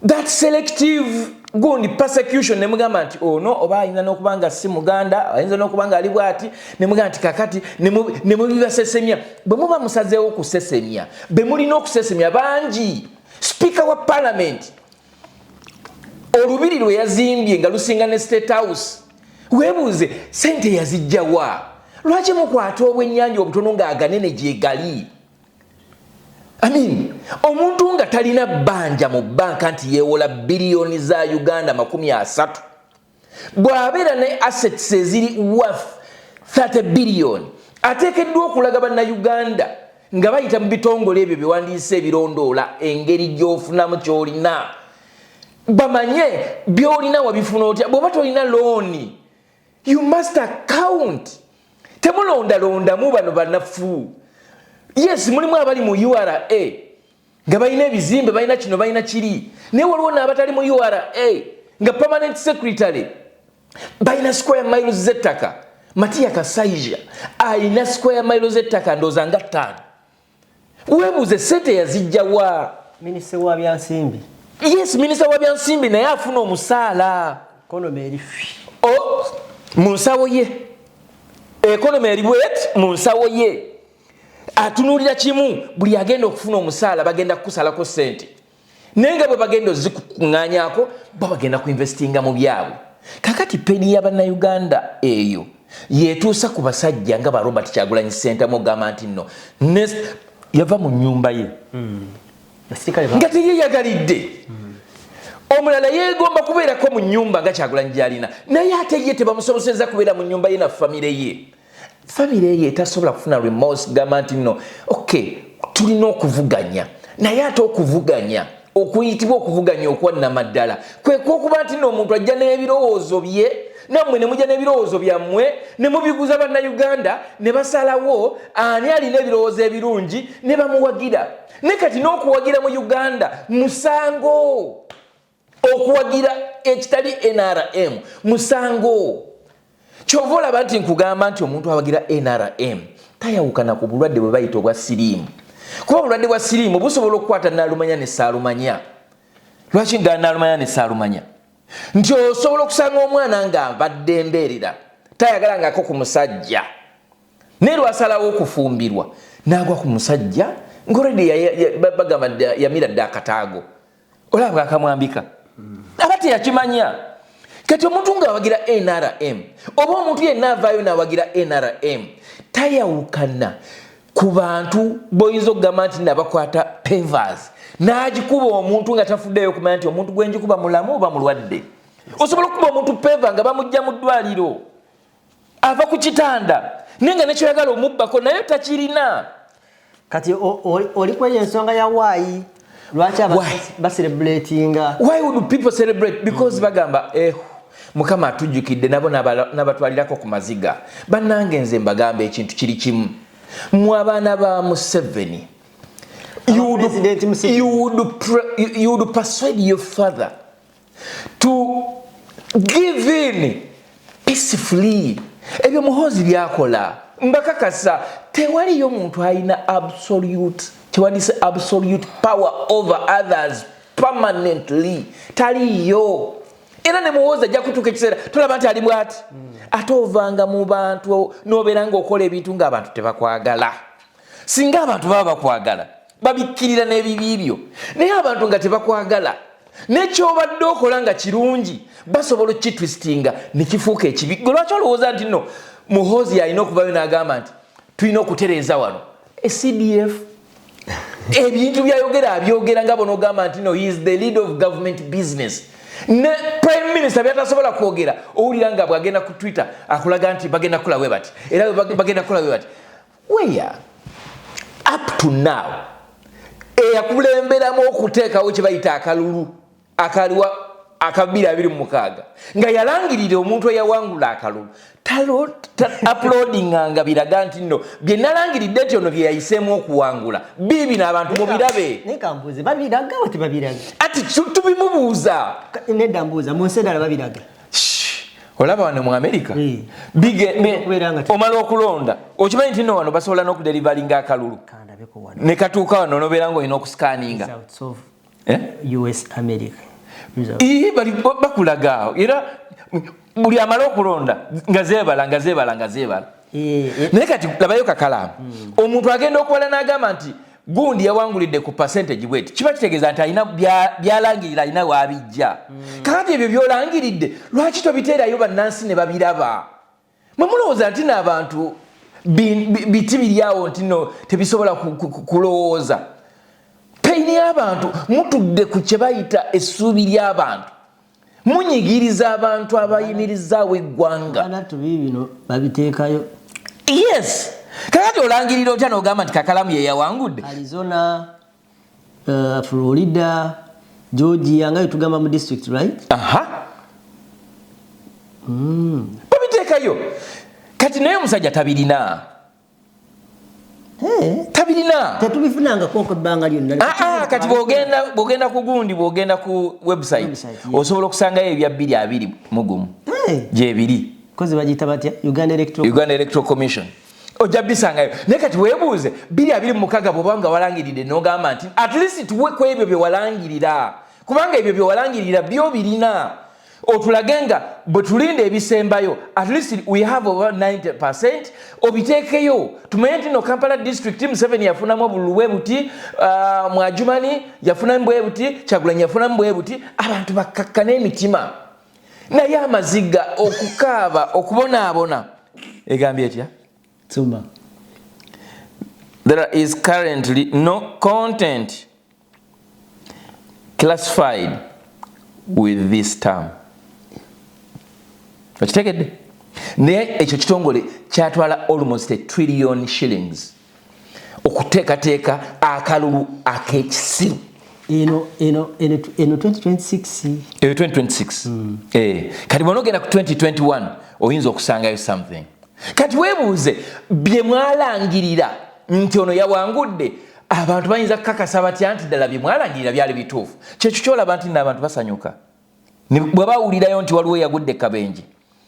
That selective gundi persecution nemugamba nti ono oba ayinza n'okuba nga si Muganda, ayinza n'okuba nga ali bwati nemugamba nti kakati nemubibasesemya. Bwe muba musazeewo okusesemya be mulina okusesemya bangi. Speaker wa Parliament olubiri lwe yazimbye nga lusinga ne State House, weebuuze sente yazijjawa? Lwaki mukwata obwennyanja obutono ng'aganene gye gali? Omuntu nga talina bbanja mu banka nti yeewola biliyoni za Uganda 30 bw'abeera ne assets eziri worth 30 billion ateekeddwa okulaga bannayuganda nga bayita mu bitongole ebyo biwandiise ebirondoola engeri gy'ofunamu ky'olina, bamanye by'olina wabifuna otya. Bw'oba tolina looni you must account. Temulondalondamu bano banafu. Yes, mulimu abali mu URA nga balina ebizimbe, balina kino, balina kiri, naye waliwo n'abatali mu URA nga permanent secretary balina square miles z'ettaka. Matiya Kasaija alina square miles z'ettaka ndooza nga 5. Weebuuze sente yazijjawa? Minisita wa byansimbi. Yes, minisita wa byansimbi naye afuna omusaala. Economy eri mu nsawo ye. Economy eri bwet mu nsawo ye. Atunuulira kimu, buli agenda okufuna omusaala bagenda kukusalako sente. Naye nga bwe bagenda ozikuŋŋaanyaako bo bagenda kuinvestinga mu byabwe. Kakati peni y'abannayuganda eyo yeetuusa ku basajja nga ba Robert Kyagulanyi Ssentamu ogamba nti nno yava mu nnyumba ye nga teyeyagalidde. Omulala yeegomba kubeerako mu nnyumba nga Kyagulanyi gy'alina, naye ate ye tebamusobozesa kubeera mu nnyumba ye na famire ye. Famire ye etasobola kufuna remorse gamba nti nno okay tulina okuvuganya, naye ate okuvuganya okuyitibwa okuvuganya okwannamaddala kwe kw'okuba nti nno omuntu ajja n'ebirowoozo bye nammwe ne mujja n'ebirowoozo byammwe ne mubiguza bannayuganda ne basalawo ani alina ebirowoozo ebirungi ne bamuwagira. Ne kati n'okuwagira mu Uganda musango, okuwagira ekitali NRM musango. Kyova olaba nti nkugamba nti omuntu awagira NRM tayawukana ku bulwadde bwe bayita obwa siriimu, kuba obulwadde bwa siriimu busobola okukwata Naalumanya ne Saalumanya. Lwaki nga Naalumanya ne Saalumanya? Nti osobola okusanga omwana nga abadde embeerera tayagala ngako ku musajja naye lwasalawo okufumbirwa n'agwa ku musajja ng'olredi bagamba yamira dde akataago, olaba akamwambika aba teyakimanya. Kati omuntu ng'awagira NRM oba omuntu yenna avaayo n'awagira NRM tayawukana ku bantu boyinza okugamba nti nabakwata pavers n'agikuba omuntu nga tafuddeyo okumanya nti omuntu gwe njikuba mulamu oba mulwadde. Osobola okuba omuntu peva nga bamujja mu ddwaliro ava ku kitanda naye nga nekyoyagala omubbako naye takirina. Kati oli kweyo ensonga ya waayi lwaki baselebratinga? Why would people celebrate? Because bagamba Mukama atujjukidde nabo n'abatwalirako ku maziga. Bannange nze mbagamba ekintu kiri kimu, mu abaana ba Museveni you would persuade your father to give in peacefully. Ebyo Muhoozi byakola mbakakasa tewaliyo muntu alina absolute power over others permanently, taliyo. Era ne Muhoozi ajja kutuuka ekiseera tolaba nti ali bw'ati ate ovanga mu bantu n'obeera ng'okola ebintu ng'abantu tebakwagala. Singa abantu baba bakwagala babikkirira n'ebibi byo, naye abantu nga tebakwagala nekyobadde okola nga kirungi basobola okitwistinga nekifuuka ekibi. Gwe lwaki olowooza nti no Muhoozi alina okuvayo n'agamba nti tulina okutereeza wano CDF ebintu byayogera abyogera nga bonogamba nti no he is the leader of government business. Ne prime minister byatasobola kwogera owulira nga bwagenda ku Twitter akulaga nti bagenda kula we bati era bagenda kula we bati. Where up to now eyakulemberamu okuteekawo kye bayita akalulu akaliwa akabira 26 nga yalangirira omuntu eyawangula akalulu uploadinganga biraga nti nno bye nalangiridde nti ono bye yayiseemu okuwangula bibi n'abantu mubirabe. Nekambuuze babiraga ati babiraga ati tubimubuuza nedda mbuuza mu nseedala babiraga. Olaba wano mu America omala okulonda okimanyi nti nno wano basobola n'okuderivalinga akalulu ne katuuka wano nobeera ng'olina okusikaninga US America bali bakulaga era buli amala okulonda nga zeebala naye kati labayo kakalaamu omuntu agenda okubala n'agamba nti gundi yawangulidde ku percentage bweti kiba kitegeeza nti alina byalangirira alina waabijja. Kakati ebyo byolangiridde lwaki tobiteerayo bannansi ne babiraba? Mwe mulowooza nti n'abantu biti biryawo nti no tebisobola kulowooza. Peyini y'abantu mutudde ku kye bayita essuubi ly'abantu munyigiriza abantu abayimirizaawo eggwanga. Bino babiteekayo. Yes. Kakati olangirira otya n'ogamba nti Kakalamu ye yawangudde? Arizona, Florida, Georgia nga tugamba mu district right? Babiteekayo. Kati naye omusajja tabirina. Tabirina. Tetubifunanga koko bbanga lyonna. Kati bwogenda ku gundi bwogenda ku website osobola okusangayo ebya 220 mugumu. Gye biri. Kozi bagiyita batya? Uganda Electoral Commission. Ojja bisangayo. Naye kati weebuuze 226 bw'obanga walangiridde n'ogamba nti at least tuwe ku ebyo bye walangirira. Kubanga ebyo bye walangirira byo birina. Otulage nga bwe tulinda ebisembayo at least we have over 90% obiteekeyo. Tumanye nti no Kampala district Museveni yafunamu buluwe buti Mwajumani yafunamu bwe buti Kyagulanyi yafunamu bwe buti abantu bakakkana emitima. Naye amaziga okukaaba okubonaabona egambye etya? Tsuma. There is currently no content classified with this term. Okitegedde? Naye ekyo kitongole kyatwala almost $1 trillion okuteekateeka akalulu ak'ekisiru. Eno 2026. 2026. Kati bw'onogenda ku 2021 oyinza okusangayo something. Kati weebuuze bye mwalangirira nti ono yawangudde abantu bayinza kukakasa batya nti ddala bye mwalangirira byali bituufu. Kyekyo kyolaba nti n'abantu basanyuka bwe bawulirayo nti waliwo yagudde kabenje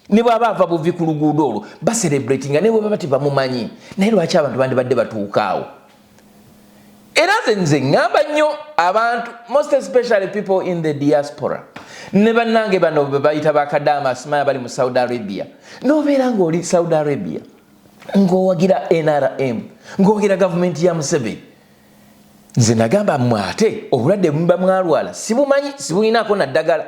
ne bw'aba ava buvi ku luguudo olwo baselebratinga ne bwe baba tebamumanyi naye lwaki abantu bandibadde batuukaawo. Era nze ngamba nnyo abantu most especially people in the diaspora ne bannange bano be bayita bakadaama asimaya bali mu Saudi Arabia n'obeera ng'oli Saudi Arabia ng'owagira NRM ng'owagira gavumenti ya Museveni. Nze nagamba mmwe ate obulwadde muba mwalwala sibumanyi sibulinaako na ddagala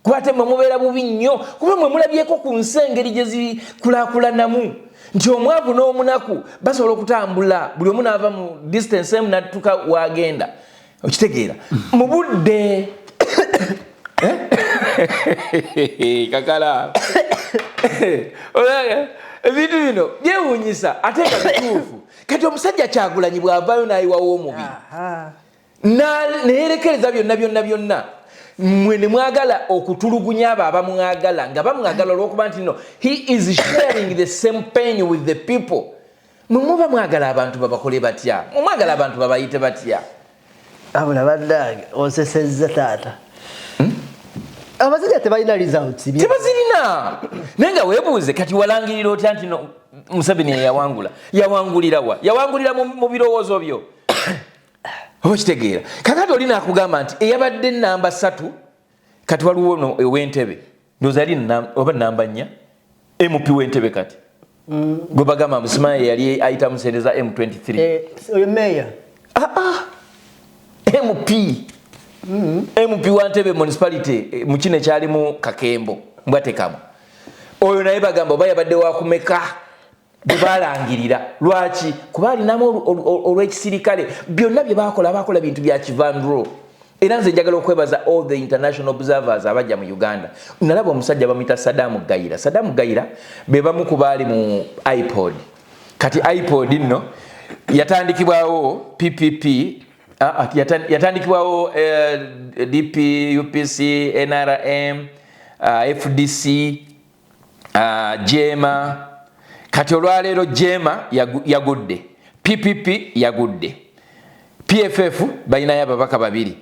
kuba ate mmwe mubeera bubi nnyo kuba mmwe mulabyeko ku nsi engeri gye zikulaakulanamu nti omwavu n'omunaku basobola okutambula buli omu n'ava mu distance emu n'atuuka wagenda. Okitegeera mu budde kakala ebintu bino byewuunyisa ate nga bituufu. Kati omusajja Kyagulanyi bw'avaayo n'ayiwawo omubi neyerekereza byonna mmwe ne mwagala okutulugunya abo abamwagala nga bamwagala olw'okuba nti no he is sharing the same pain with the people. Mwe muba mwagala abantu babakole batya? Mwagala abantu babayite batya? Abula baddange osesezza taata. Abazira tebalina results. Tebazirina. Naye nga weebuuze kati walangirira otya nti no Museveni yawangula? Yawangulira wa? Yawangulira mu birowoozo byo. Okitegeera. Kakati olina akugamba nti eyabadde namba 3 kati waliwo no ew'entebe. Ndowooza yali oba namba 4 MP w'entebe kati. Gwe bagamba Musimaya yali ayita musereza M23. Oyo meya. MP. MP wa Ntebe municipality mu kino kyali mu Kakembo mbwatekamu oyo naye bagamba bayabadde wa kumeka balangirira lwaki kuba alinamu olw'ekisirikale byonna bye bakola bintu bya kivandro era nze njagala okwebaza all the international observers abajja mu Uganda nalaba omusajja bamuyita Saddam Gayira be bamu ku baali mu iPod kati iPod nno yatandikibwawo PPP yatandikibwawo DP UPC NRM FDC Jema kati olwaleero Jema yagudde PPP yagudde PFF balinayo ababaka babiri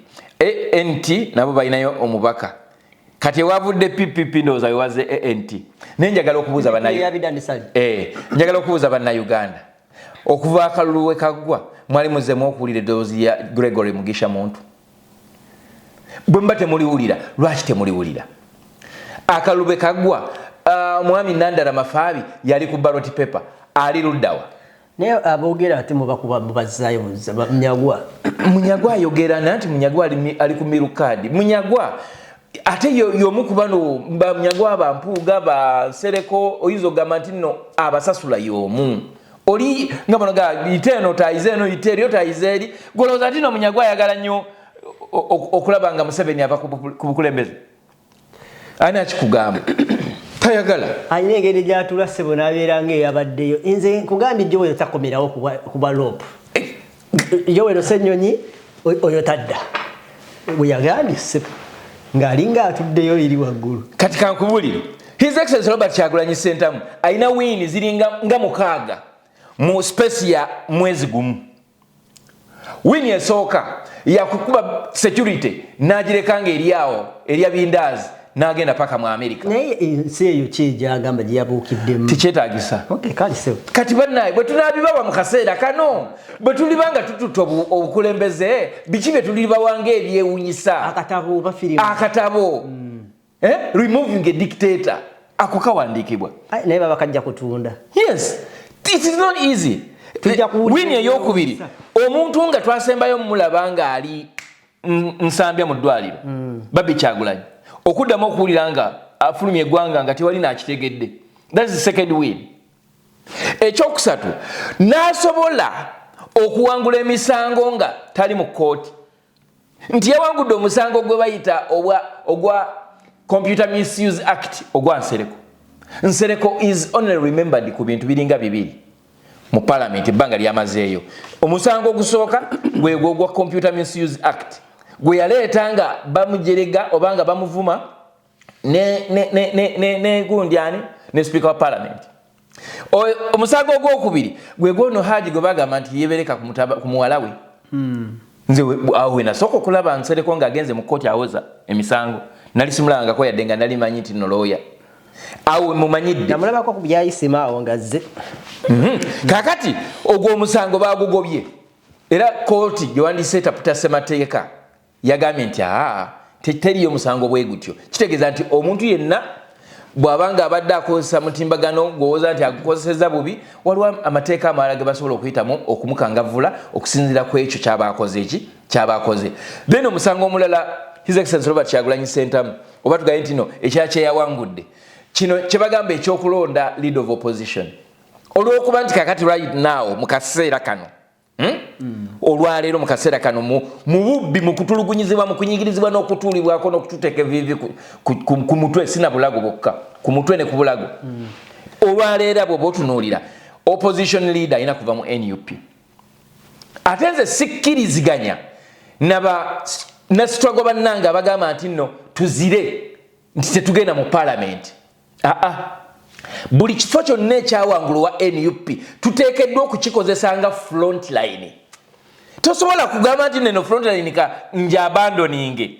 ANT nabo balinayo omubaka kati wavudde PPP ndoza yawaze ANT nenjagala okubuuza njagala okubuuza banna Uganda okuva akalulu we kagwa mwali muzemu okuwulira eddoboozi ya Gregory Mugisha Muntu bwe mba temuliwulira lwaki temuliwulira akalulu be kagwa mwami Nandala Mafaabi yali ku ballot paper ali luddawa naye aboogera ate mubakuba mubazaayo Munyagwa ayogera nanti Munyagwa ali ku mirukadi Munyagwa ate y'omu ku bano Munyagwa bampuuga basereko oyinza ogamba nti nno abasasula y'omu oli nga bano iteeno tayizeeno iteeriyo tayizeeri golowooza nti nno Munyagwa ayagala nnyo okulaba nga Museveni ava ku bukulembeze ani akikugamba tayagala ayina engeri gy'atula ssebo n'abeera ng'eyabaddeyo nze nkugambye Joel takomerawo kuba lopu Joel Ssennyonyi oyo tadda bwe yagambye ssebo ng'alinga atuddeyo eri waggulu kati kankubulire His Excellency Robert Kyagulanyi Ssentamu ayina wiini ziringa nga 6 mu space ya mwezi gumu wiini esooka yakukuba security n'agireka ng'eriawo erya bindaazi n'agenda paka mu America naye ensi eyo kyegyagamba gye yabuukiddemu tikyetaagisa kati bannaye bwe tunaabibawa mu kaseera kano bwe tulibanga tututa obukulembeze biki bye tulibawanga ebyewunyisa akatabo removing a dictator ako kawandiikibwa naye baba kajja kutunda yes it is not easy wiini ey'okubiri omuntu nga twasembayo mulaba nga ali nsambya mu ddwaliro Babi Kyagulanyi okuddamu okuwulira nga afulumya eggwanga nga tewali n'akitegedde that's the second win ekyokusatu n'asobola okuwangula emisango nga tali mu kkooti nti yawangudde omusango gwe bayita ogwa Computer Misuse Act ogwa Nsereko is only remembered ku bintu biringa 2 mu parliament ebbanga lyamazeeyo omusango ogusooka gwegwo ogwa Computer Misuse Act gwe yaleeta nga bamujerega obanga bamuvuma ne gundyani ne speaker wa parliament omusango ogwokubiri gwe gwono Haji gwe bagamba nti yebereka ku muwala we nze awe nasooka okulaba Nsereko ng'agenze mu kkooti awoza emisango nali simulangako yadde nga nali manyi nti nolooya awe mumanyidde namulabako ku byayisima awo ngazze kakati ogwo omusango bagugobye era kkooti gye wandiise taputa ssemateeka yagambye nti teriyo musango bwe gutyo kitegeeza nti omuntu yenna bw'abanga abadde akozesa mutimbagano gw'owooza nti agukozesezza bubi waliwo amateeka amalala ge basobola okuyitamu okumukangavvula okusinziira ku ekyo kyabaakoze then omusango omulala His Excellency Robert Kyagulanyi Ssentamu oba tugaye nti no ekyala kyeyawangudde kino kye bagamba ekyokulonda leader of opposition olw'okuba nti kakati right now mu kaseera kano olwaleero mu kaseera kano mu bubbi mu kutulugunyizibwa mu kunyigirizibwa n'okutuulibwako n'okututeeka evivi ku mutwe sina bulago bokka ku mutwe ne ku bulago olwaleero bw'oba otunuulira opposition leader alina kuva mu NUP ate nze sikkiriziganya na struggle bannanga abagamba nti nno tuzire nti tetugenda mu parliament buli kifo kyonna ekyawangulu wa NUP tuteekeddwa okukikozesa nga front line tosobola kugamba nti neno front line ka nja abandoninge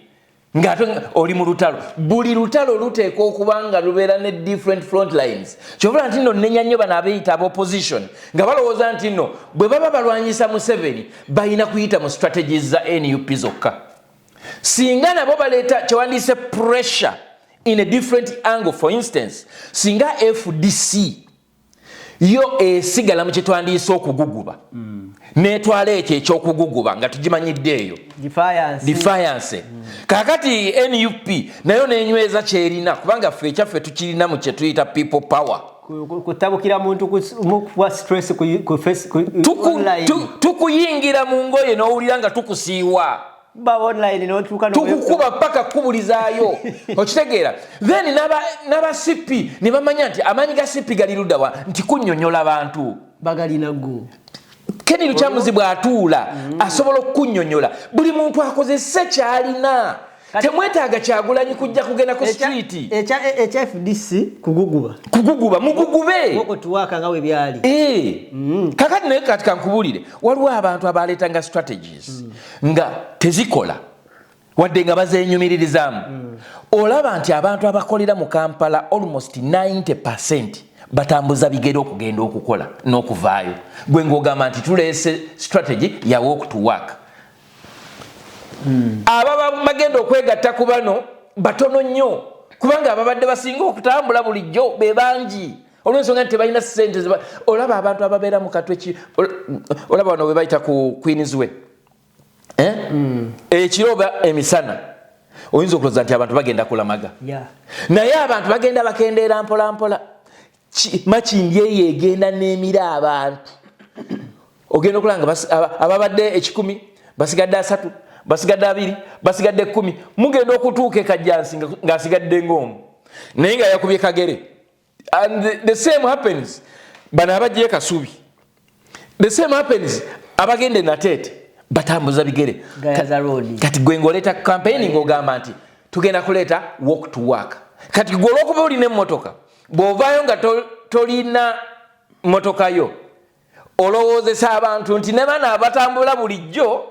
ng'ate oli mu lutalo buli lutalo luteekwa okuba nga lubeera ne different front lines kyovula nti nno nnenya nnyo bano abeeyita opposition nga balowooza nti nno bwe baba balwanyisa Museveni balina kuyita mu strategies za NUP zokka singa nabo baleeta kyewandiise pressure in a different angle. For instance, singa FDC yo esigala mu kitwandiisa okuguguba netwala ekyo ekyokuguguba nga tugimanyidde eyo defiance kakati NUP nayo nenyweza kyerina kubanga ffe ekyaffe tukirina mu kye tuyita people power kutabukira muntu ku stress ku face tukuyingira mu ngoye n'owulira nga tukusiiwa ba online n'otuuka tukukuba paka kubulizaayo okitegeera then n'aba CP ne bamanya nti amaanyi ga CP gali luddawa nti kunnyonnyola bantu bagalina go Kenny Luchamuzi bw'atuula asobola okunnyonnyola buli muntu akozesa kyalina temwetaaga Kyagulanyi kujja kugenda ku street HFDC kuguguba mugugube oko tuwaka nga we byali kakati naye kati kankubulire waliwo abantu abaleetanga strategies nga tezikola wadde nga bazeenyumiririzaamu olaba nti abantu abakolera mu Kampala almost 90% batambuza bigere okugenda okukola n'okuvaayo gwe ng'ogamba nti tuleese strategy ya walk to work ababa magenda okwegatta ku bano batono nnyo kubanga ababadde basinga okutambula bulijjo be bangi olw'ensonga nti tebalina ssente olaba abantu ababeera mu katwe olaba bano bwe bayita ku Queensway ekiro oba emisana oyinza okulooza nti abantu bagenda kulamaga naye abantu bagenda bakendeera mpolampola Makindye eyo egenda n'emira abantu ogenda okulanga ababadde 10 basigadde 3 basigadde 2 basigadde 10 mugenda okutuuka ekajjansi ng'asigadde ng'omu naye nga yakubye kagere and the same happens bano abajje Kasubi the same happens abagende Nateete batambuza bigere kati gwe ng'oleeta campaigning ogamba nti tugenda kuleeta walk to work kati gwe olw'okuba olina emmotoka bw'ovaayo nga tolina mmotoka yo olowoozesa abantu nti ne bana abatambula bulijjo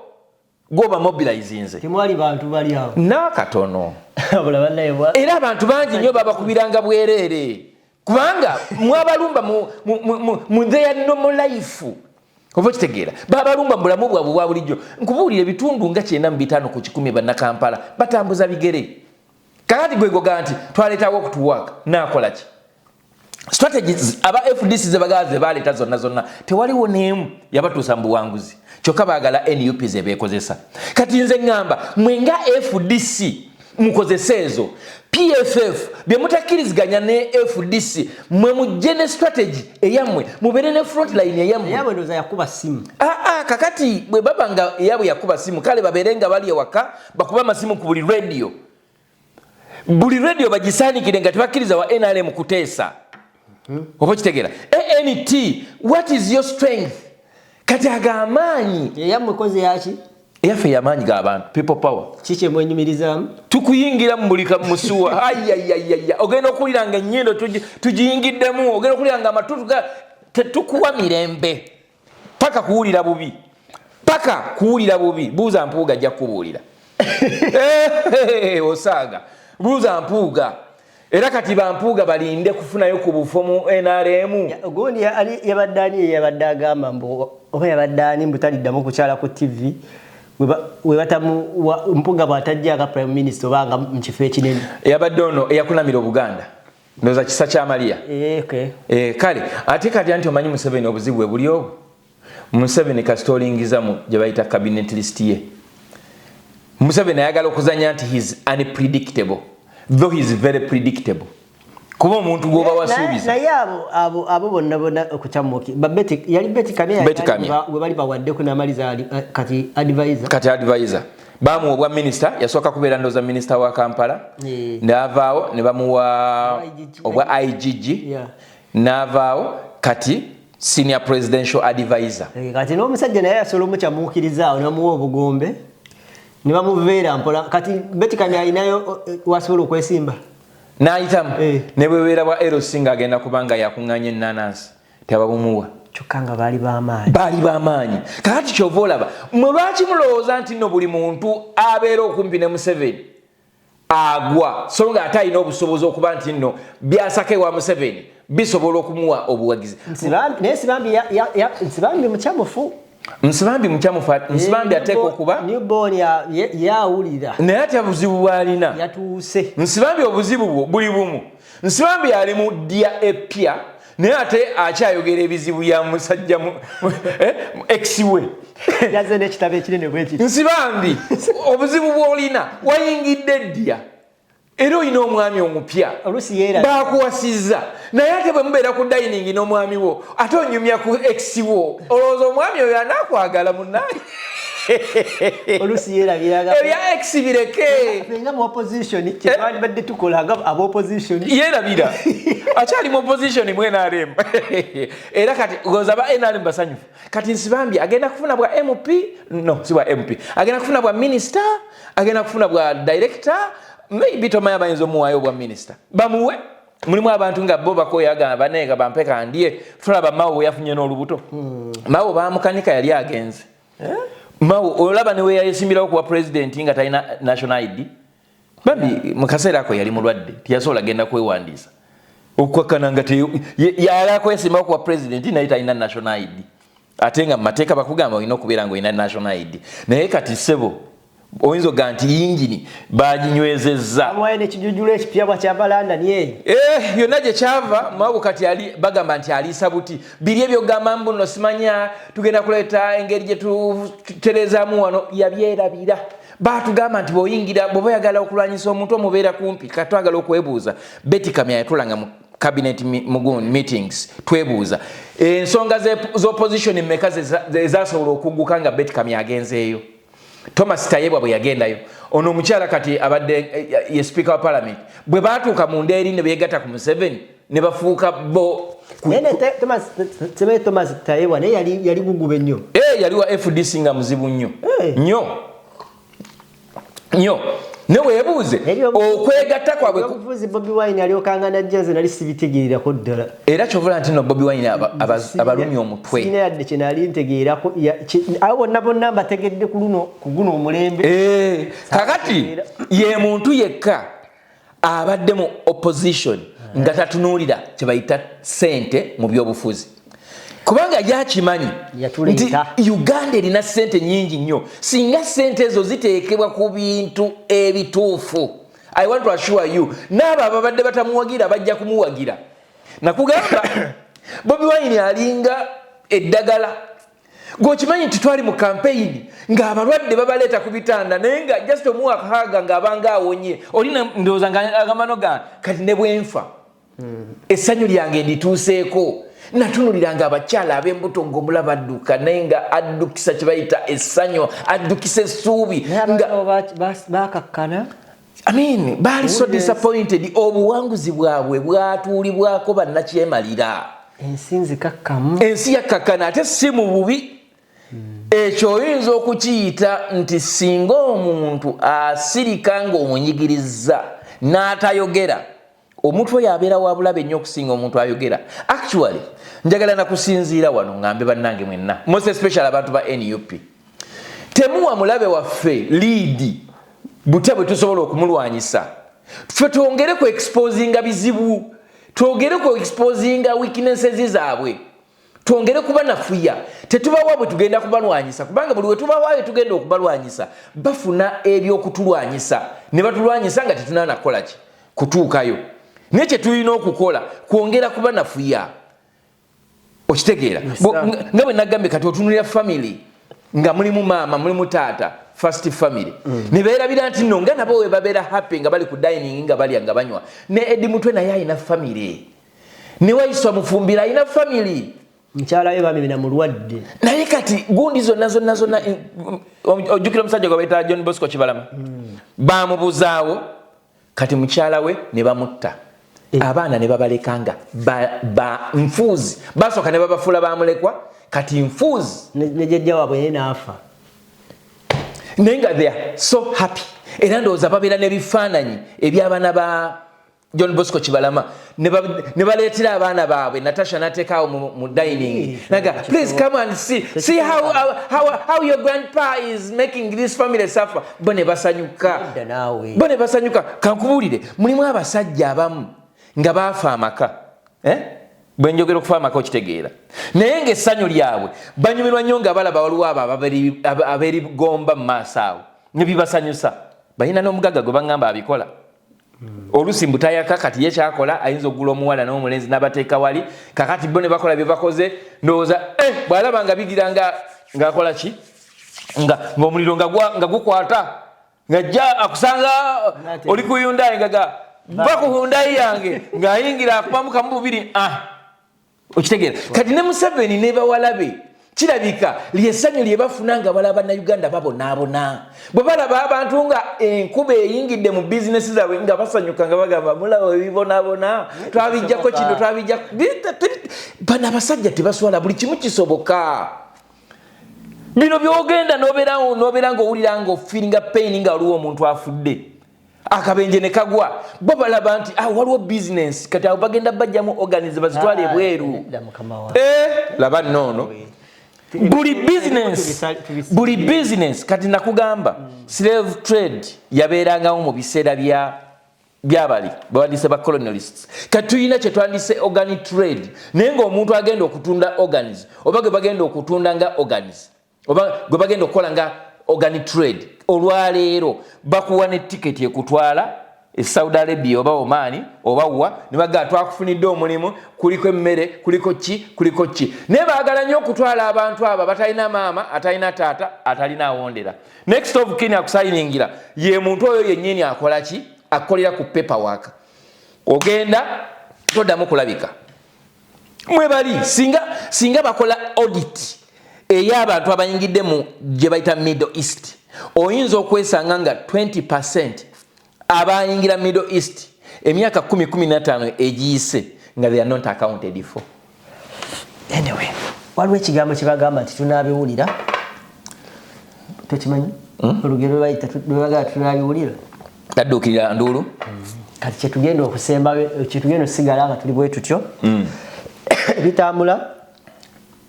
goba mobilizinze temwali bantu bali awo nakatono era abantu bangi nnyo babakubiranga bwereere kubanga mwabalumba mu their normal life oba kitegeera babalumba mu bulamu bwabwe bwa bulijjo nkubuulira ebitundu nga 95 ku 100 bannakampala batambuza bigere kakati gwe ngoga nti twaleeta walk to work naakola ki strategies aba FDC zebagaze baleeta zonna tewaliwo n'emu yabatuusa mu buwanguzi kyokka baagala NUP zebeekozesa kati nze ngamba mwenga FDC mukozesa ezo PFF bye mutakkiriziganya ne FDC mwe mujje ne strategy eyammwe mubeere ne front line eyammwe ndoza yakuba simu kakati bwe babanga eyabwe yakuba simu kale babeere nga bali ewaka bakuba amasimu ku buli radio bagisaanikire nga tebakkiriza wa NRM kuteesa oba kitegeera ANT what is your strength kati agamaanyi yammwe koze yaki eyaffe y'amaanyi g'abantu people power kiki mwenyumirizaamu tukuyingira mu buli kamusuwa ayayayaya ogenda okuwulira nga ennyindo tugiyingiddemu ogenda okuwulira nga amatutu tetukuwa mirembe paka kuwulira bubi buuza Mpuuga ajja kukubuulira osaaga buuza Mpuuga era kati Bampuuga balinde kufunayo ku bufo mu NRM ogundi yabadde agamba oba yabadde mbutaliddamu kukyala ku TV we batamu Mpuuga bw'atajja aga prime minister obanga mu kifo ekinene yabadde ono eyakulamira Obuganda ndoza kisa kya Maria kale ate kati anti omanyi Museveni obuzibu bwe buli obwo Museveni kasitolingizamu gye bayita cabinet list ye Museveni ayagala okuzanya nti he's unpredictable though he is very predictable kuba omuntu gwoba wasuubiza naye abo bonna okukyamuki yali Betty Kamya we bali bawadde kunamaliza kati advisor bamuwa obwa minister yasooka kubeera ndoza minister wa Kampala n'avaawo ne bamuwa obwa IGG n'avaawo kati senior presidential advisor kati n'omusajja naye yasobola omukyamuukirizaawo n'amuwa obugombe ne bamuveera mpola kati Betty Kamya alinayo wasobola okwesimba n'ayitamu ne bwebeera bwa LC ng'agenda kubanga yakuŋŋaanya ennaanansi tebabumuwa kyokka nga baali b'amaanyi kakati kyova olaba mwe lwaki mulowooza nti nno buli muntu abeera okumpi ne Museveni agwa so nga ate alina obusobozi okuba nti nno byasaka ewa Museveni bisobola okumuwa obuwagizi naye Nsibambi mukyamufu Nsibambi ateeka okuba newborn yawulira naye ate buzibu bw'alina yatuuse Nsibambi obuzibu bwo buli bumu Nsibambi ali mu dya epya naye ate akyayogera ebizibu ya musajja ex we yaze n'ekitabo ekinene bwe kiti nsibambi obuzibu bw'olina wayingidde ddya era olina omwami omupya bakuwasizza naye ate bwe mubeera ku dining n'omwami wo ate onyumya ku ex wo olowooza omwami oyo anaakwagala munnaye olusi yerabiraga ebya ex bireke nga mu opposition kyetwandibadde tukolanga aba opposition yerabira akyali mu opposition mu NRM era kati goza ba NRM basanyufu kati nsibambi agenda kufuna bwa MP no si bwa MP agenda kufuna bwa minister agenda kufuna bwa director maybe tomaya bayinza omuwaayo bwa minister bamuwe mulimu abantu nga bo bakoyaga banega bampeka ndiye tulaba mawo yafunye n'olubuto mawo bamukanika yali agenze mawo olaba ne we yayesimbirawo kuwa president nga talina national ID babi mukaseera ako yali mulwadde tiyasobola genda kwewandiisa okwakana nga yali akwesimbawo kuwa president naye talina national ID ate nga mu mateeka bakugamba olina okubeera nga olina national ID naye kati ssebo oyinza oga nti yingini baginywezezza amwaye n'ekijujulo ekipya bwakyava London yeyo yonna gye kyava mawo kati bagamba nti aliisa buti biri ebyogamba mbu nno simanya tugenda kuleeta engeri gye tuterezaamu wano yabyerabira batugamba nti bw'oyingira bw'oba oyagala okulwanyisa omuntu omubeera kumpi katwagala okwebuuza Betty Kamya yatulanga mu cabinet meetings twebuuza ensonga z'opposition mmeka zezasobola okugguka nga Betty Kamya agenzeeyo Thomas Tayebwa bwe yagendayo ono omukyala kati abadde ye speaker wa parliament bwe batuuka mu ndeeri ne beegatta ku Museveni ne bafuuka bo Thomas Tayebwa naye yali mugube nnyo yali wa FDC nga muzibu nnyo nnyo ne weebuuze okwegatta kwabwe obufuzi Bobi Wine alyokangana jjaze nali sibitegeerako ddala era kyovula nti no Bobi Wine abalumya omutwe sina yadde kye nali ntegeerako abo bonna mbategedde ku guno omulembe kakati ye muntu yekka abadde mu opposition nga tatunuulira kye bayita ssente mu byobufuzi kubanga yakimanyi nti Uganda erina ssente nyingi nnyo singa ssente ezo ziteekebwa ku bintu ebituufu I want to assure you n'abo ababadde batamuwagira bajja kumuwagira nakugamba Bobi Wine alinga eddagala gwokimanyi nti twali mu campaign ng'abalwadde babaleeta ku bitanda naye nga just omuwakahaga ng'abanga awonye olina ndowooza ng'agamanoga kati ne bwenfa essanyu lyange ndituuseeko natunuliranga abakyala ab'embuto ng'omulaba adduka naye nga addukisa kye bayita essanyu addukisa essuubi bakakkana baali so disappointed obuwanguzi bwabwe bwatuulibwako bannakyemalira ensi yakkakkana ate si mu bubi ekyo oyinza okukiyita nti singa omuntu asirika ng'omunyigiriza n'atayogera omuntu oyo abeera wa bulabe nnyo okusinga omuntu ayogera actually njagala nakusinziira wano ngambe bannange mwenna most especially abantu ba NUP temuwa mulabe waffe lead butya bwe tusobola okumulwanyisa ffe twongere ku exposinga bizibu twongere ku exposinga weaknesses zaabwe twongere kuba nafuya tetubawa bwe tugenda kubalwanyisa kubanga buli we tubawaayo tugenda okubalwanyisa bafuna ebyokutulwanyisa ne batulwanyisa nga tetunanakola ki kutuukayo naye kye tulina okukola kwongera kuba nafuya okitegeera nga bwe nagambye kati otunulira family nga mulimu maama mulimu taata first family ne beerabira nti nno nga nabo we babeera happy nga bali ku dining nga balya nga banywa ne Edi Mutwe naye alina family ne Waiswa Mufumbira alina family mukyala we bamibina mulwadde naye kati gundi zonna ojjukira omusajja gwe bayita John Bosco Kibalama bamubuzaawo kati mukyala we ne bamutta abaana ne babalekanga nfuuzi basooka ne babafuula bamulekwa kati nfuuzi ne jjajja waabwe ye n'afa naye nga they are so happy era ndowooza babeera n'ebifaananyi eby'abaana ba John Bosco Kibalama ne baleetera abaana baabwe Natasha n'ateekaawo mu dining naga please come and see how your grandpa is making this family suffer bo ne basanyuka kankubuulire mulimu abasajja abamu nga baafa amaka bwe njogera okufa amaka okitegeera naye ng'essanyu lyabwe banyumirwa nnyo nga balaba waliwo abo abeerigomba mu maaso awo ne bibasanyusa balina n'omugaga gwe baŋŋamba abikola olusimbu tayaka kati ye kyakola ayinza okugula omuwala n'omulenzi n'abateeka wali kakati bo ne bakola bye bakoze ndowooza bw'alaba nga bigira ng'akola ki ng'omuliro nga gukwata ng'ajja akusanga oli ku Hyundai ngaga va ku Hyundai yange ng'ayingira akubamu kamu bubiri okitegeera kati ne Museveni ne bawala be kirabika lyessanyu lye bafuna nga balaba Bannayuganda babonaabona bwe balaba abantu nga enkuba eyingidde mu bizinesi zaabwe nga basanyuka nga bagamba mulaba ebibonaabona twabijjako kino twabijjako bano abasajja tebaswala buli kimu kisoboka bino byogenda nobeera ng'owulira ng'ofiiringa pain nga waliwo omuntu afudde akabenje ne kagwa bo balaba nti waliwo bizinesi kati abo bagenda bajjamu organize bazitwale ebweru laba noono buli business kati nakugamba slave trade yabeerangawo mu biseera byabali bawadise ba colonialists kati tuyina kye twandise organic trade naye ng'omuntu agenda okutunda organs oba gwe bagenda okutunda nga organs oba gwe bagenda okukola nga organic trade olwaleero bakuwa ne tiketi ekutwala Saudi Arabia oba Oman oba wa ne baga twakufunidde omulimu kuliko emmere kuliko ki ne baagala nnyo okutwala abantu aba batalina maama atalina taata atalina awondera next of kin akusayiningira ye muntu oyo yennyini akola ki akolera ku paperwork ogenda toddamu kulabika mwebali singa bakola audit ey'abantu abayingidde mu gye bayita Middle East oyinza okwesanga nga 20% abayingira Middle East emyaka 10-15 egiyise nga they are not accounted for. Anyway, waliwo ekigambo kye bagamba nti tunaabiwulira tokimanyi olugero lwebagaa tunaabiwulira tadduukirira nduulu kati kyetugenda okusemba kyetugenda osigala nga tuli bwe tutyo bitambula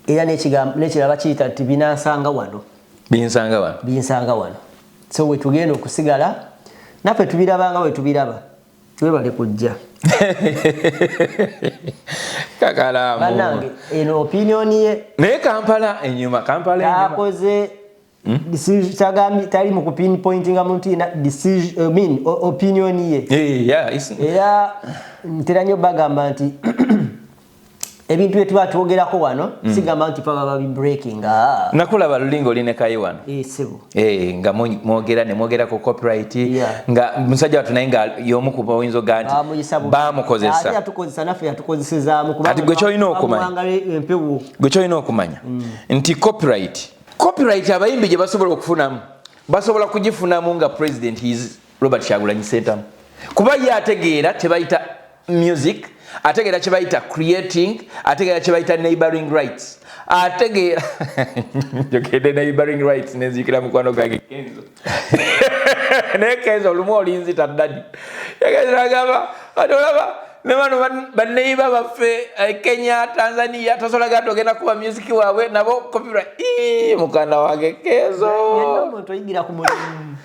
era n'ekiraba kiyita nti binsanga wano so we tugenda okusigala naffe tubirabanga we tubiraba twebale kujja kakalamu bannange eno opinion ye naye Kampala enyuma akoze tali mu kupinpointinga muntu ina opinion ye era ntera nnyo bagamba nti ebintu byetuba twogerako wano sigamba nti paba babibreaking nakulaba lulingo linekayi wano sebo nga mwogera ne mwogera ku copyright nga musajja watu naye nga y'omu ku bayinza ga nti bamukozesa yatukozesa naffe yatukozesezaamu kati gwe kyolina okumanya nti copyright abayimbi gye basobola okufunamu basobola kugifunamu nga president is Robert Kyagulanyi Ssentamu kuba ye ategeera tebayita music ategeera kye bayita creating ategeera kye bayita neighboring rights ategeera jokede neighboring rights nenzikira mukwano gange Kenzo naye Kenzo olumu olinzita ddadi yagamba atolaba ne bano banneiba baffe Kenya Tanzania tosobola gato ogenda kuba music waabwe nabo copyright mukanda wange Kenzo omuntu oyigira ku mulimu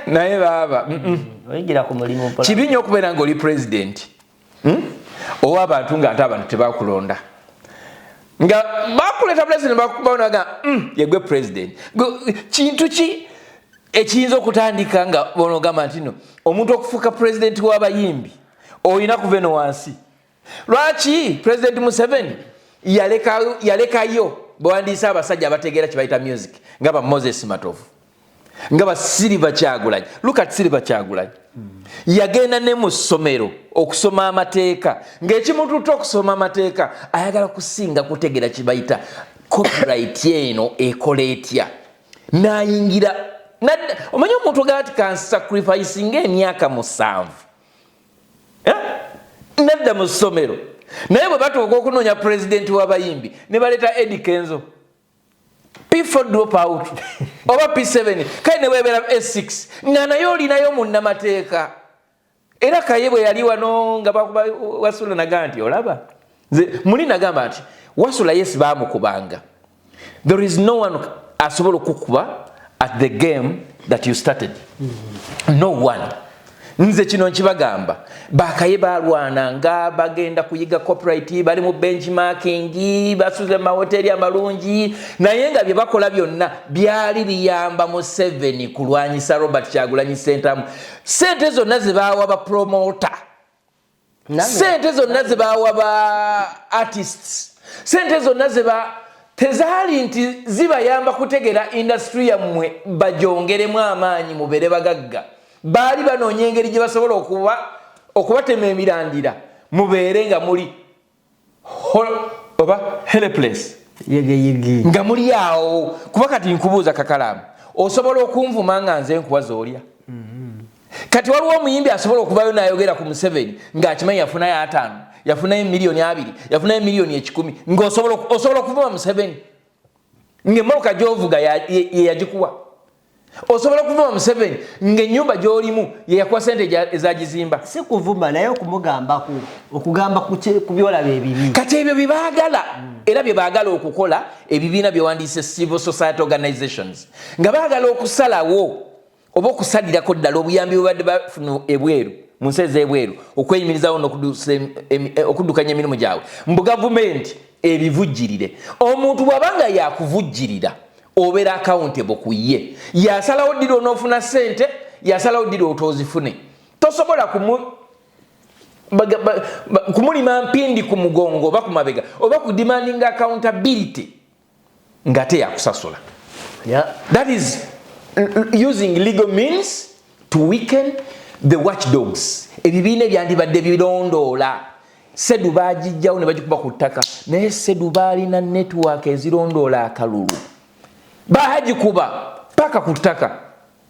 naye baba oyigira ku mulimu kibi nnyo okubeera ng'oli president owa abantu nga ate abantu tebakulonda nga bakuleta president bakubaonaga yegwe president kintu ki ekiyinza okutandika nga bonogamba nti no omuntu okufuuka president w'abayimbi olina kuva eno wansi lwaki president Museveni yalekayo bawandiisa abasajja abategeera kye bayita music nga ba Moses Matovu nga ba Silver Kyagulanyi look at Silver Kyagulanyi yagenda ne mu ssomero okusoma amateeka ng'ekimututa okusoma amateeka ayagala kusinga kutegeera kye bayita copyright eno ekola etya n'ayingira omanyi omuntu ogaa ti kansacrifice ng'emyaka 7 nadda mu ssomero naye bwe batuuka okunoonya pulezidenti w'abayimbi ne baleeta Eddie Kenzo P4 drop out oba P7 kale ne webeera S6 nga naye olinayo munnamateeka era kaye bwe yali wano nga bakuba Wasula naga nti olaba muli nagamba nti Wasula yes baamukubanga there is no one asobola okukuba at the game that you started no one nze kino nkibagamba bakaye balwana nga bagenda kuyiga copyright bali mu benchmarking basuze mahoteli amalungi naye nga bye bakola byonna byali biyamba mu 7 kulwanyisa Robert Kyagulanyi Ssentamu. Sente zonna zibawa ba promoter, sente zonna zibawa ba artists, sente zonna tezaali nti zibayamba kutegera industry yammwe bajongeremu amaanyi mubere bagagga. Baali banoonya engeri gye basobola okubatema emirandira mubeere nga muli oba helpless nga muli awo. Kuba kati nkubuuza Kakalaamu, osobola okunvuma nga nze nkuwa zoolya? Kati waliwo omuyimbi asobola okubayo n'ayogera ku Museveni ng'akimanyi yafunayo 5, yafunayo miliyoni 2, yafunayo miliyoni 10, ng'osobola okuvuma Museveni ng'emmoloka gy'ovuga ye yagikuwa? Osobola okuvuma Museveni ng'ennyumba gy'olimu ye yakuwa sente ezagizimba? Si kuvuma naye okumugambako, okugamba ku byolaba ebibi. Kati ebyo bye baagala era bye baagala okukola ebibiina bye wandiise civil society organizations nga baagala okusalawo oba okusalirako ddala obuyambi bwebadde bafuna ebweru mu nsi ez'ebweru okweyimirizawo n'okuddukanya emirimu gyabwe mbu gavumenti ebivujjirire. Omuntu bw'abanga yakuvujjirira obeera accountable ku ye. Yasalawo ddira onoofuna ssente, yasalawo ddira otoozifune. Tosobola kumulima mpindi ku mugongo oba ku mabega oba ku demanding accountability nga teyakusasula. That is using legal means to weaken the watchdogs. Ebibiina ebyandibadde birondoola Sedu baagijjawo ne bagikuba ku ttaka naye Sedu baalina network ezirondoola akalulu baagikuba paka ku ttaka.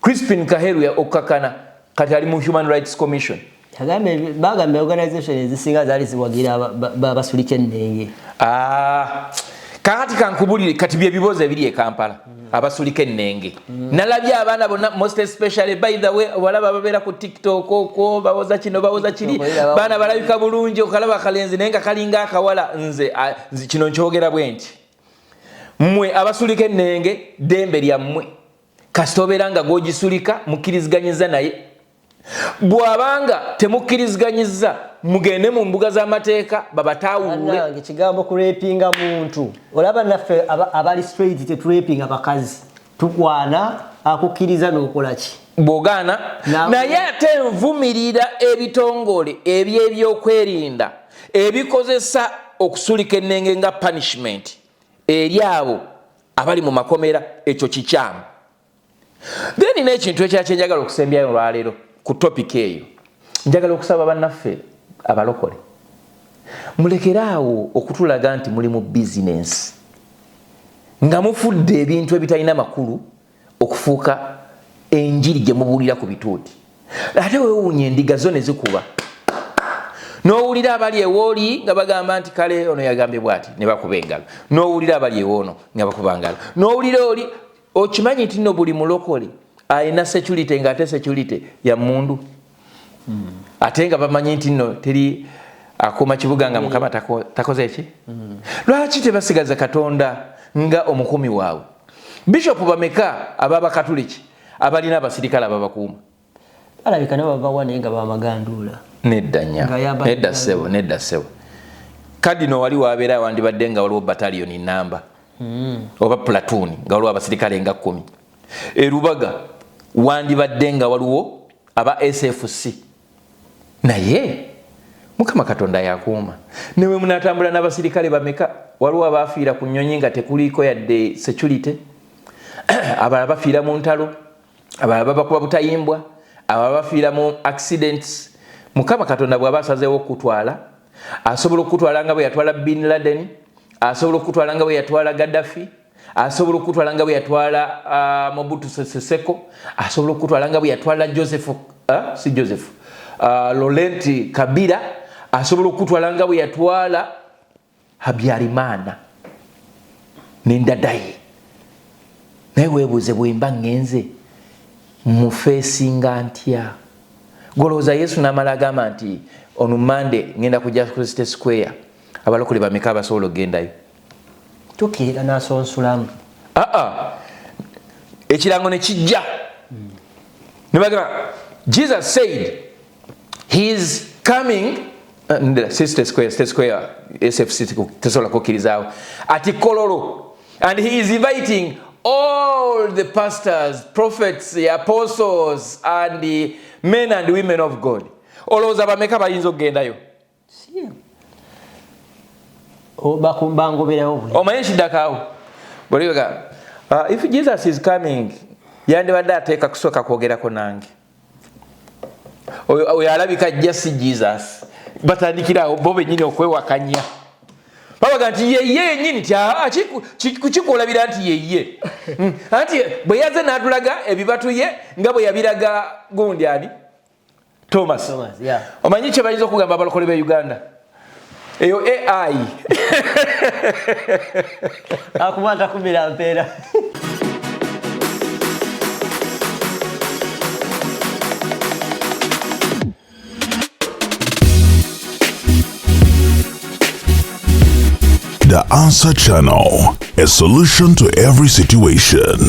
Crispin Kaheru ya okakana kati ali mu Human Rights Commission. Bagambe organization ezisinga zaali ziwagira basulike ennenge. Kakati kankubulire kati bye bibozo ebiri e Kampala abasulike ennenge. Nalabye abaana bonna most especially by the way walaba babeera ku TikTok ko bawoza kino bawoza kiri baana balabika bulungi okalaba kalenzi naye nga kalinga akawala. Nze kino nkyogera bwenti mmwe abasulike ennenge dembe lyammwe kasita obeera nga gwogisulika mukkirizganyiza naye. Bw'abanga temukkirizganyiza mugende mu mbuga z'amateeka babataawulule. Ekigambo kurepinga muntu olaba naffe abali straight teturepinga bakazi tukwana akukkiriza n'okola ki bw'ogaana. Naye ate nvumirira ebitongole eby'ebyokwerinda ebikozesa okusulika ennenge nga punishment eri abo abali mu makomera. Ekyo kikyamu. Then n'ekintu ekyakye njagala okusembyayo olwaleero ku topic eyo njagala okusaba bannaffe abalokole mulekeraawo okutulaga nti muli mu business nga mufudde ebintu ebitalina makulu okufuuka enjiri gye mubuulira ku bituuti. Ate weewuunya endiga zo ne zikuba n'owulira abali ewooli nga bagamba nti kale ono yagambye bw'ati ne bakuba engalo, n'owulira abali ewoono nga bakuba ngalo, n'owulira oli okimanyi nti nno buli mulokole ayina security nga ate security ya mundu. Ate nga bamanyi nti nno teri akuma kibuga nga Mukama takoze eki. Lwaki tebasigaza Katonda nga omukumi waabwe? Bishop bameka ab'Abakatuliki abalina abasirikale ababakuuma? Alabika nabo babawa naye nga bamagandula. Nedda nnyo. Nedda ssebo. Kadino wali wabeera wandibadde nga waliwo battalion namba oba platoon nga waliwo abasirikale nga 10. Erubaga wandibadde nga waliwo aba SFC. Naye Mukama Katonda yakuuma. Newe munatambula n'abasirikale bameka waliwo abafiira ku nnyonyi nga tekuliiko yadde security, abalala bafiira mu ntalo, abalala bakuba butayimbwa, abalala bafiira mu accidents. Mukama Katonda bw'aba asazeewo okutwala asobola okutwala nga bwe yatwala Bin Laden, asobola okutwala nga bwe yatwala Gaddafi, asobola okutwala nga bwe yatwala Mobutu Sese Seko, asobola okutwala nga bwe yatwala Laurent Kabila, asobola okutwala nga bwe yatwala Habyarimana n'endadaye. Naye weebuuze bwemba ngenze mufeesinga ntya? Golowooza Yesu n'amala agamba nti on Monday ngenda kujja Christ Square, abalokole bameka abasobola okugendayo? Tukiira n'asonsulamu. Ekirango ne kijja ne bagamba Jesus said He's coming State Square SFC tesobola kukkirizawo ati Kololo, and he is inviting all the pastors, prophets, the apostles and the men and women of God. Olowooza bameka bayinza okugendayo? Omanyi ekiddakaawo bwoliwega if Jesus is coming yandibadde ateeka kusooka kwogerako nange. Oyo alabika ajja si Jesus. Batandikirawo bo bennyini okwewakanya. Babaga nti yeye yennyini kukikolabira nti yeye. Anti bwe yaze n'atulaga ebibatu ye nga bwe yabiraga gundi ani? Thomas. Yeah. Omanyi kye bayinza okugamba abalokole be Uganda? Eyo AI. Akumanta kumira mpeera. The Answer Channel, a solution to every situation.